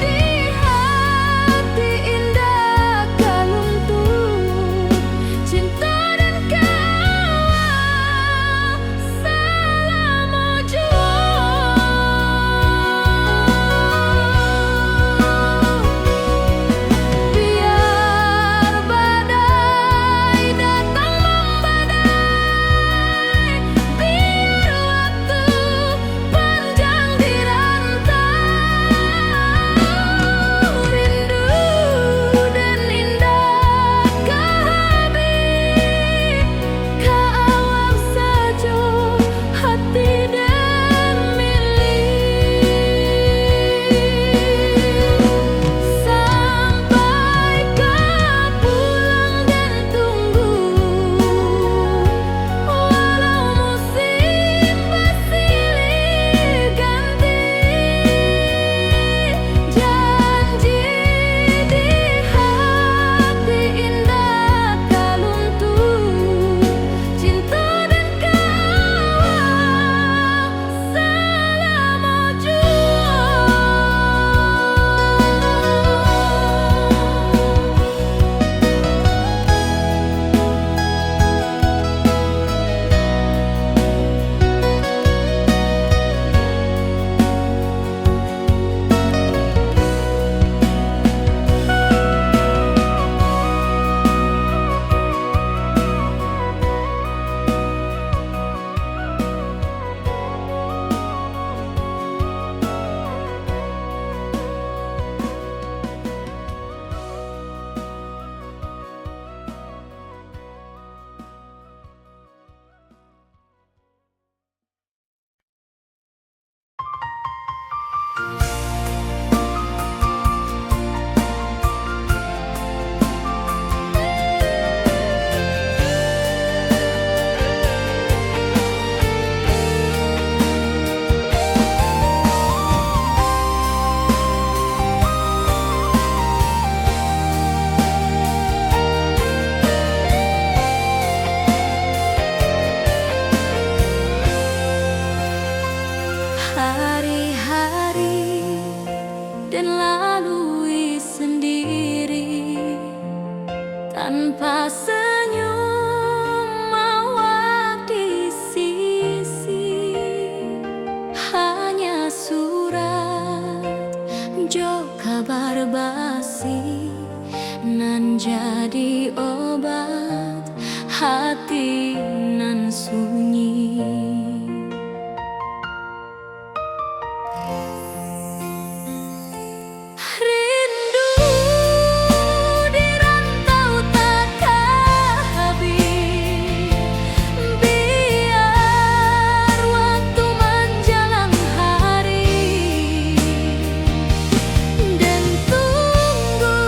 Speaker 1: di hati indah kau luntur, cinta dan kawal selama jua. Biar badai datang membadai, biar waktu panjang dirantau, rindu dan indah kehabis, kawal saja hati dan milik. Sampai kau pulang dan tunggu, walau musim bersilih ganti. Janji di hati indah kau luntur, cinta dan kawal selama jua. Hari-hari dan lalui sendiri, tanpa senyum awak di sisi. Hanya surat jo kabar basi nan jadi obat hati nan sunyi. Tunggu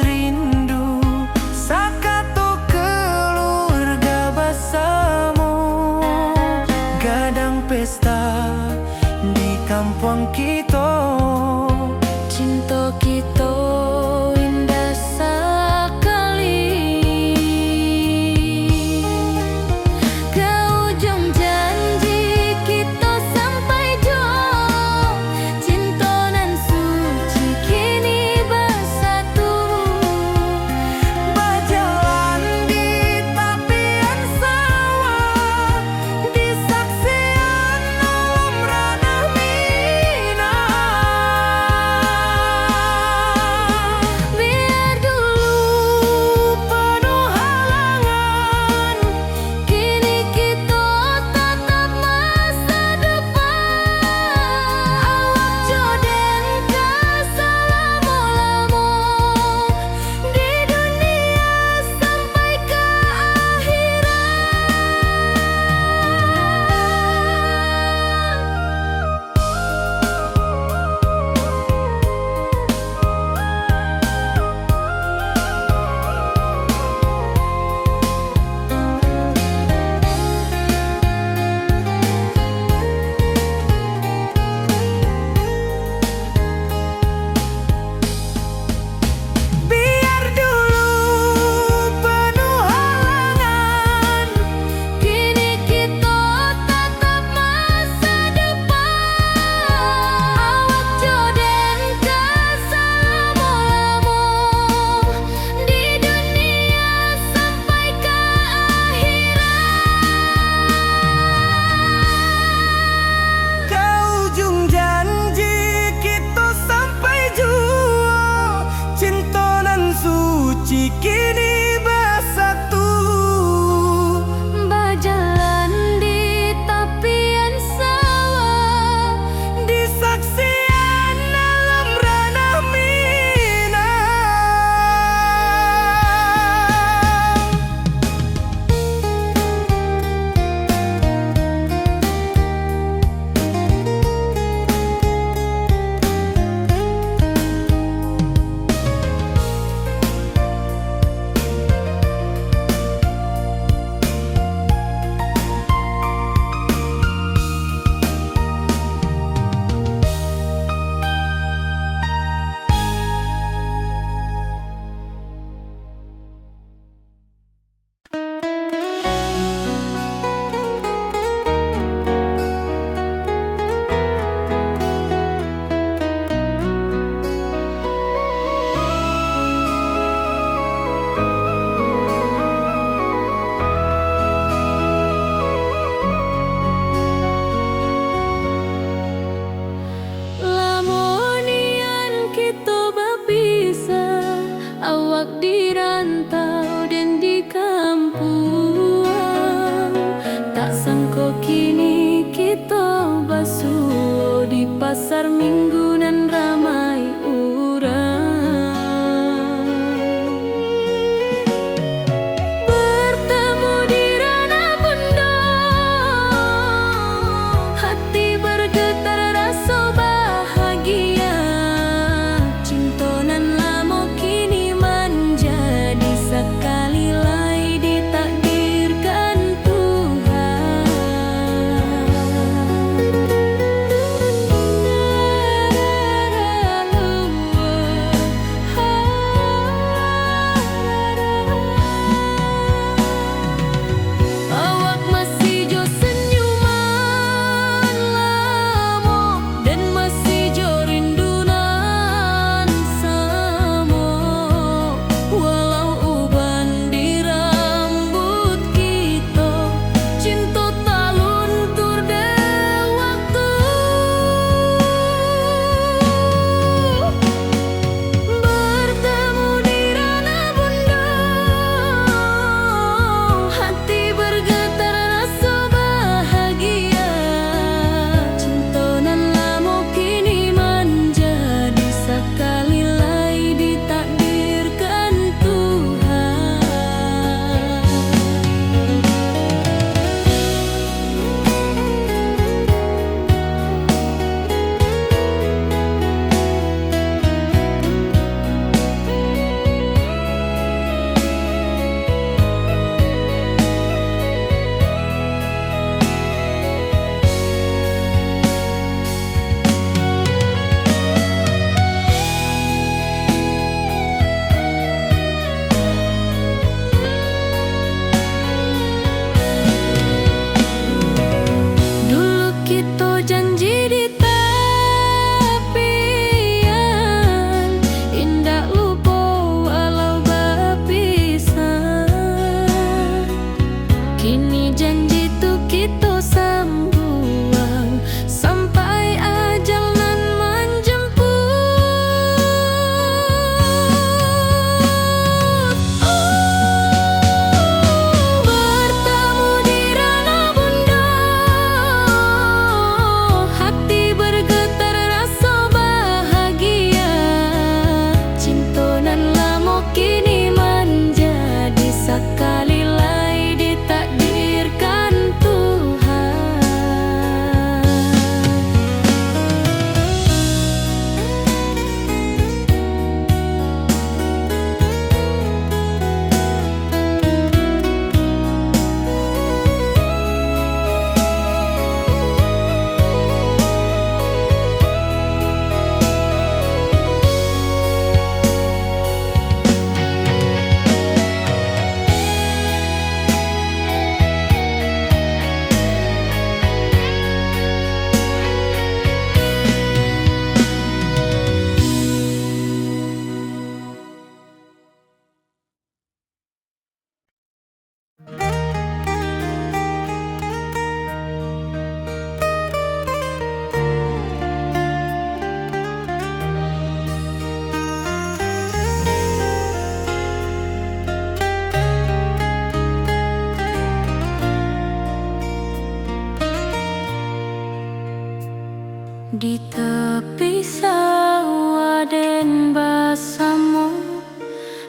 Speaker 2: rindu sakato keluarga bersama. Gadang pesta di kampung kita,
Speaker 1: Cinta kita indah sekali. Ke ujung janji kita sampai jauh, cinta nan suci kini bersatu.
Speaker 2: berjalan di tepian sawah, di saksian alam ranah Minang.
Speaker 1: Biar dulu penuh halangan, kini kita tatap masa depan. Awak joden ka selama-lama di dunia sampai ke
Speaker 2: Biar dulu penuh halangan,
Speaker 1: kini kita tatap masa depan. Awak joden ka selama-lama di dunia sampai ke
Speaker 2: ke ujung janji kita sampai jua, cinta nan suci kini bersatu.
Speaker 1: berjalan di tepian sawah,
Speaker 2: Di saksian alam ranah Minang.
Speaker 1: lamonian kita berpisah, awak di rantau dan di kampung. Tak sangka kini kita basuh di pasar minggu nan ramai urang. Bertemu di ranah bunda, hati bergetar rasa bahagia. Cinta nan lama kini menjadi sekali lagi ditakdirkan Tuhan.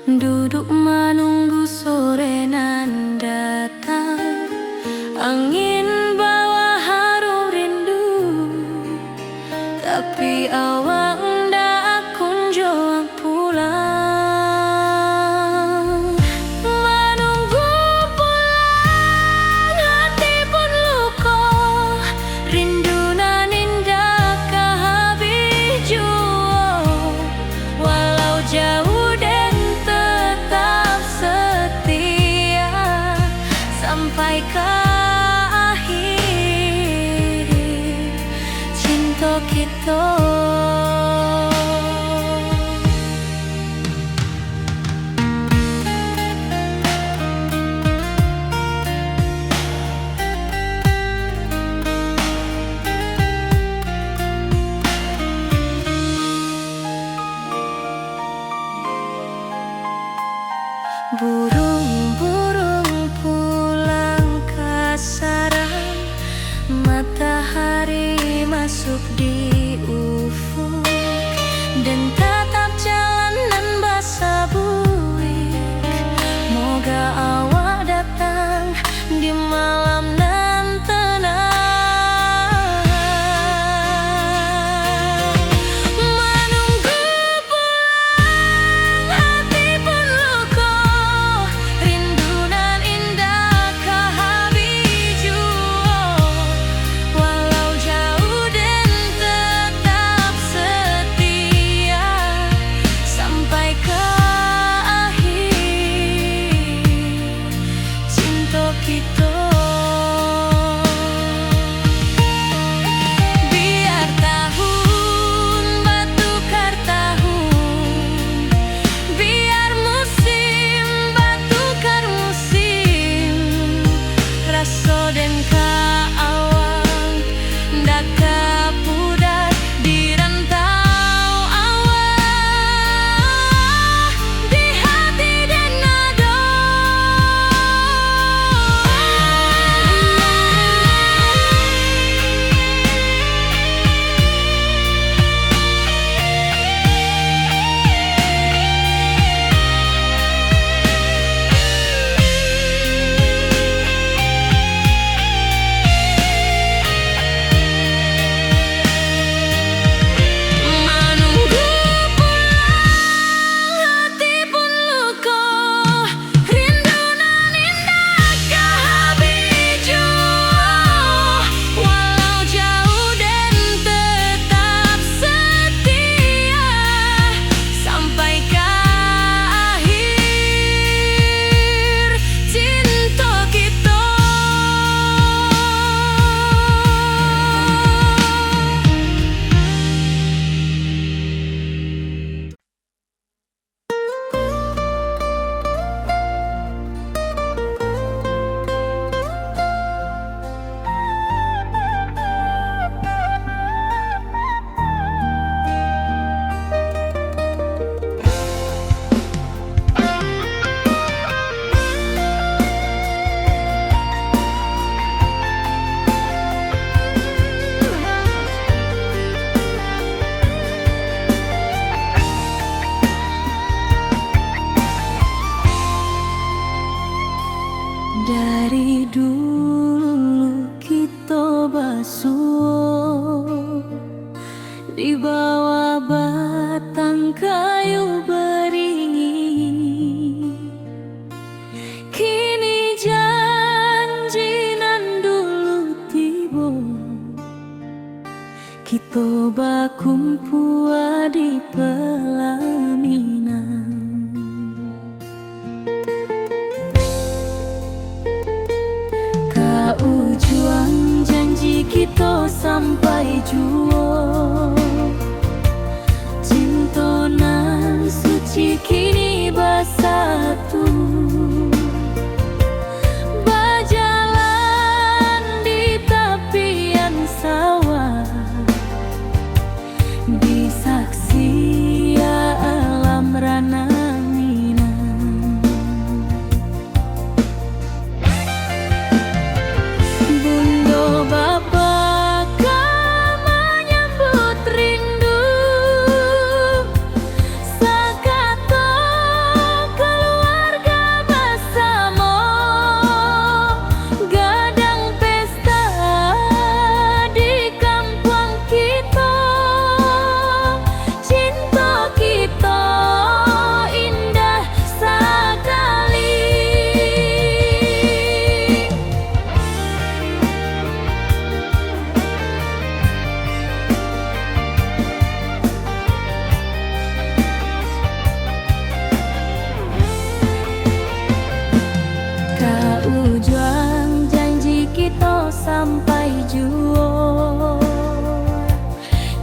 Speaker 1: duduk menunggu sore nan datang. Angin bawa harum rindu, tapi awak ndak kunjung pulang. Menunggu pulang, hati pun luka, rindu nan indah habis jua. Walau jauh dan tetap setia sampai ke akhir cinta kita. Burung-burung pulang ke sarang, matahari masuk di ufuk, dan tatap jalanan basah buik. Moga awak datang di malam nan tenang. Menunggu pulang, hati pun luka, sampai jua.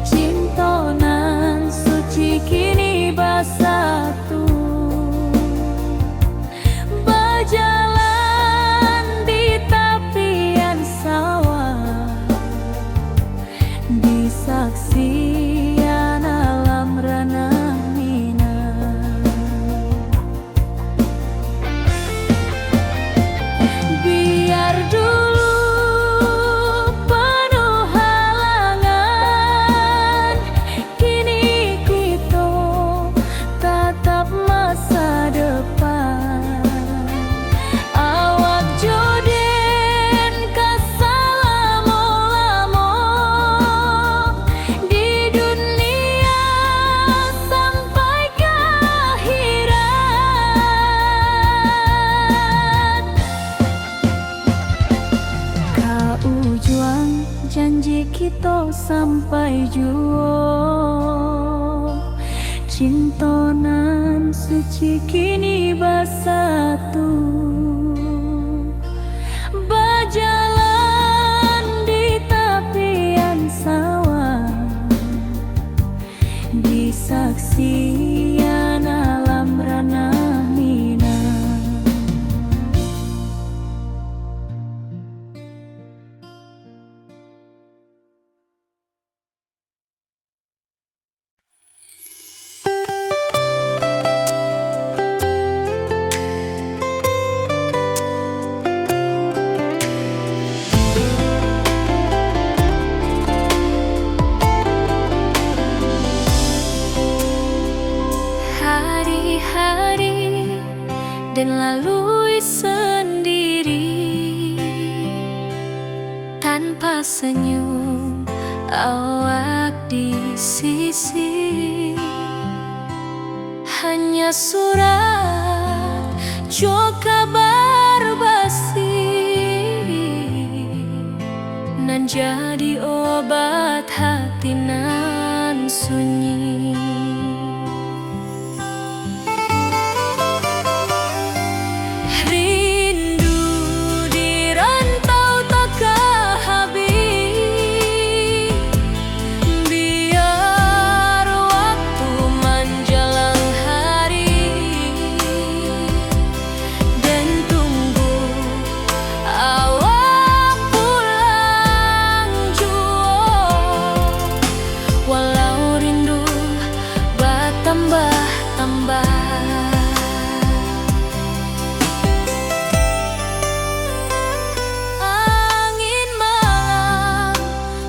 Speaker 1: Cinta nan suci kini bersatu, berjalan di tepian sawah, di saksian alam ranah minang. Biar dulu penuh halangan, kini kita tatap masa depan. Awak joden kesalamo-lamo di dunia sampai ke akhirat. Kaujuang janji kita sampai jua. Cinta nan suci kini bersatu, berjalan di tepian sawah, di saksian alam ranah minang. Hari-hari dan lalui sendiri, tanpa senyum awak di sisi. Hanya surat jo kabar basi, nan jadi obat hati nan sunyi. Rindu di rantau tak habis, biar waktu menjelang hari, dan tunggu awak pulang jua. Walau rindu bertambah-tambah, angin malam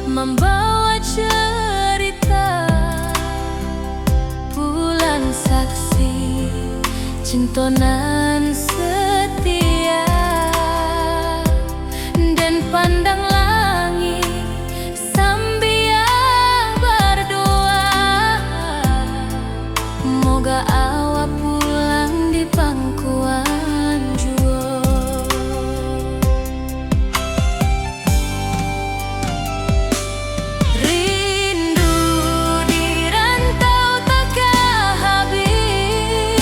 Speaker 1: membawa cerita, bulan saksi cinta nan setia, dan pandang langit sambil berdoa, moga awak pulang di pangkuan jua. Rindu di rantau tak habis,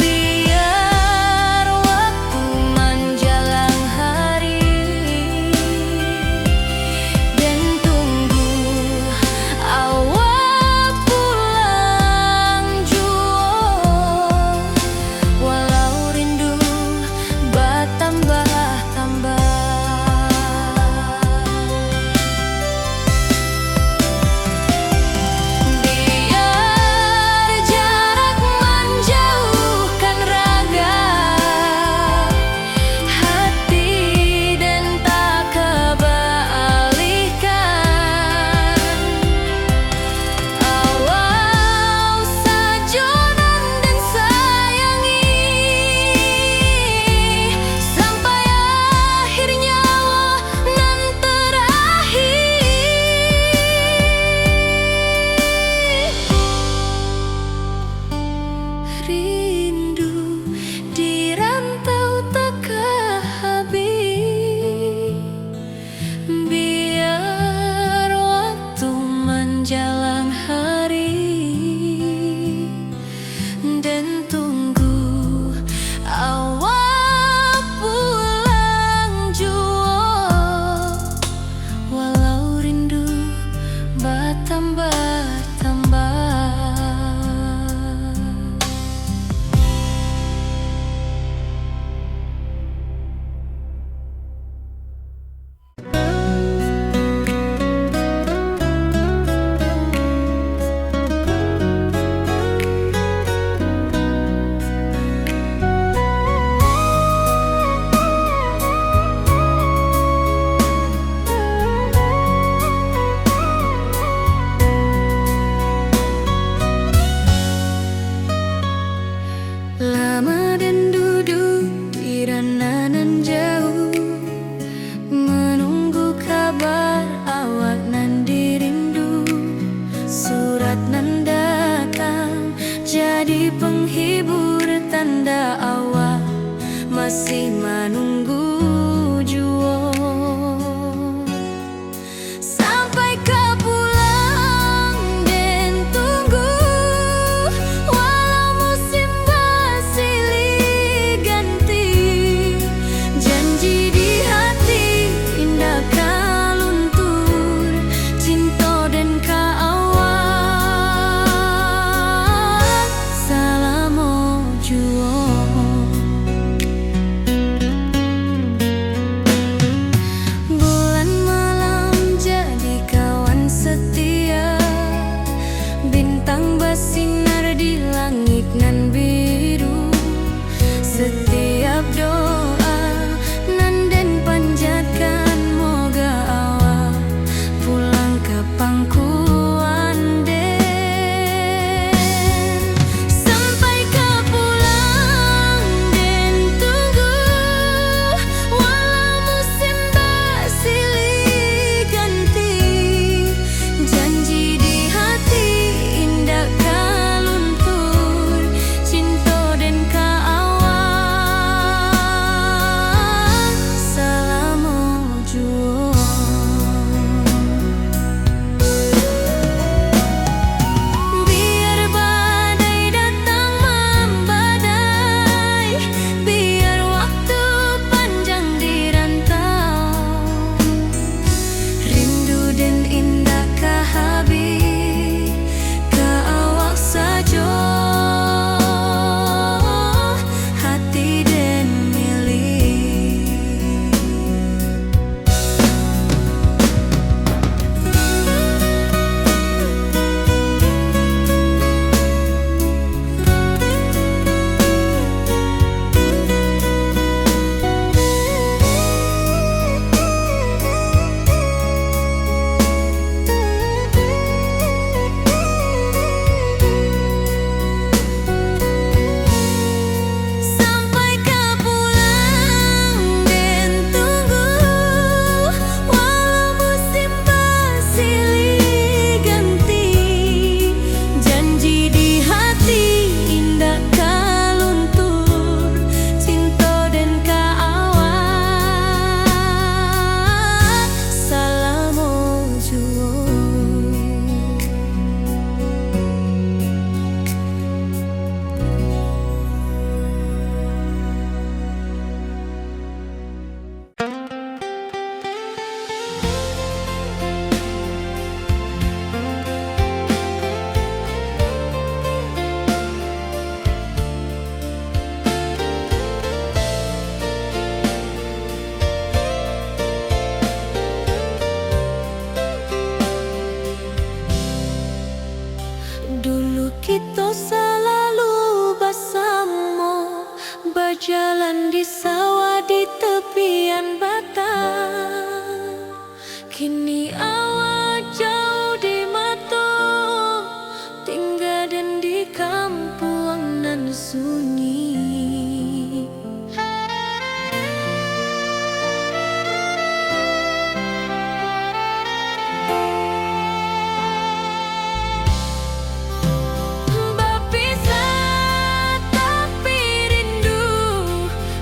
Speaker 1: biar waktu menjelang hari, dan tunggu awak pulang jua. Walau rindu bertambah-tambah, biar jarak menjauhkan raga hati, dan tak kebalihkan. Awal sajonan dan sayangi, sampai akhir nyawa nan terakhir. Rindu di rantau tak habis, biar waktu menjelang hari, dan tunggu awak pulang jua. penghibur tanda awal masih menunggu jua. Sampai ke pulang dan tunggu, walau musim bersilih ganti. Janji di hati indah kaluntur, cinta dan kaawak salamo jua. Bulan malam jadi kawan setia, bintang bersinar di langit nan biru. Setiap doa nan den panjatkan, moga awak pulang ke pangkuan den. Sampai ke pulang dan tunggu, walau musim bersilih ganti. Janji di hati indah kaluntur, cinta dan kaawak salamo jua. Biar badai datang membadai, biar waktu panjang dirantau, rindu dan indah kahabis kaawak saja, hati dan milik. Sampai ke pulang dan tunggu, walau musim bersilih ganti. Janji di hati indah kaluntur, cinta dan kaawak salamo jua. Dulu kita selalu bersama, berjalan di sawah di tepian batang. Kini awak jauh di mata, tinggal dan di kampung nan sunyi. Berpisah tapi rindu,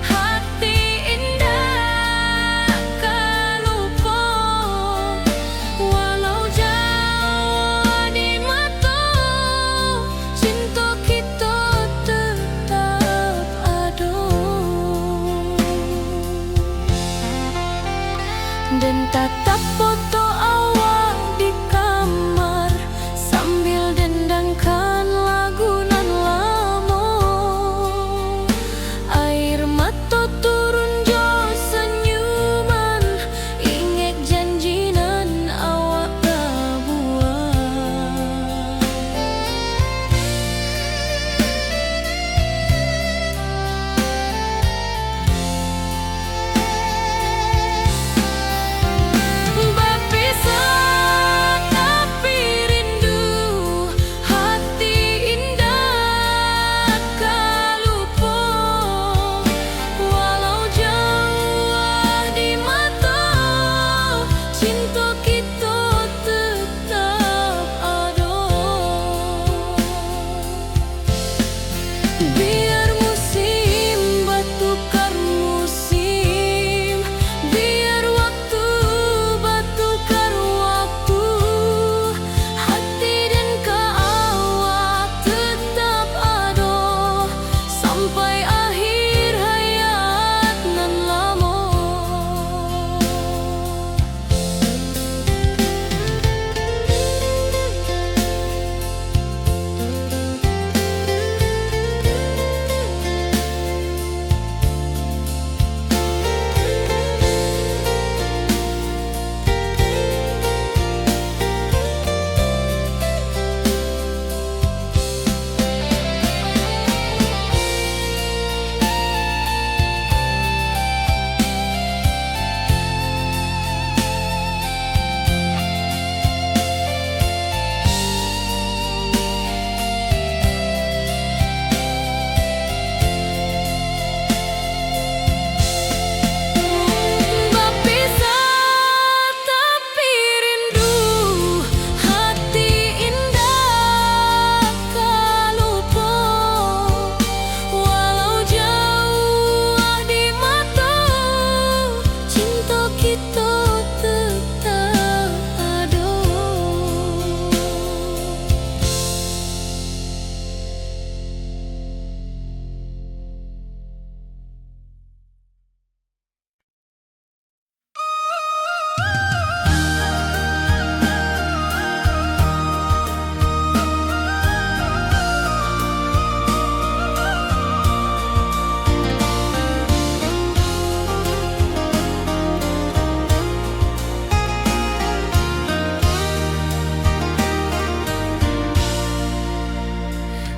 Speaker 1: hati indah kelupa. Walau jauh di mata, cinta kita tetap. Biar musim bertukar musim, biar waktu bertukar waktu, hati dan awak tetap ada sampai akhir hayat nan lamo.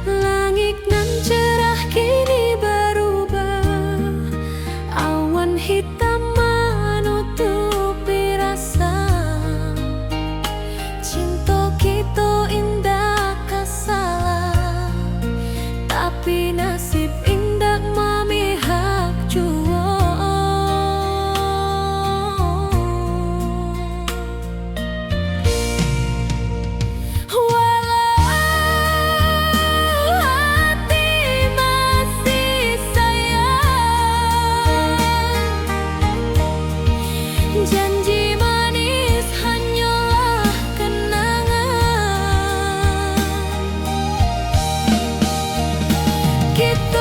Speaker 1: Langit nan cerah kini berubah, awan hitam menutupi rasa. Cinta kita indah kasalah, tapi nasib indah memihak jua. Janji manis hanyalah kenangan kita.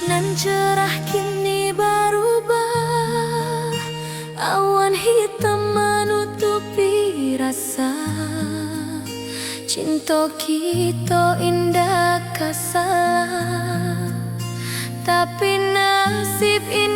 Speaker 1: nan cerah kini berubah. Awan hitam menutupi rasa. Cinta kita indah kasalah, tapi nasib ini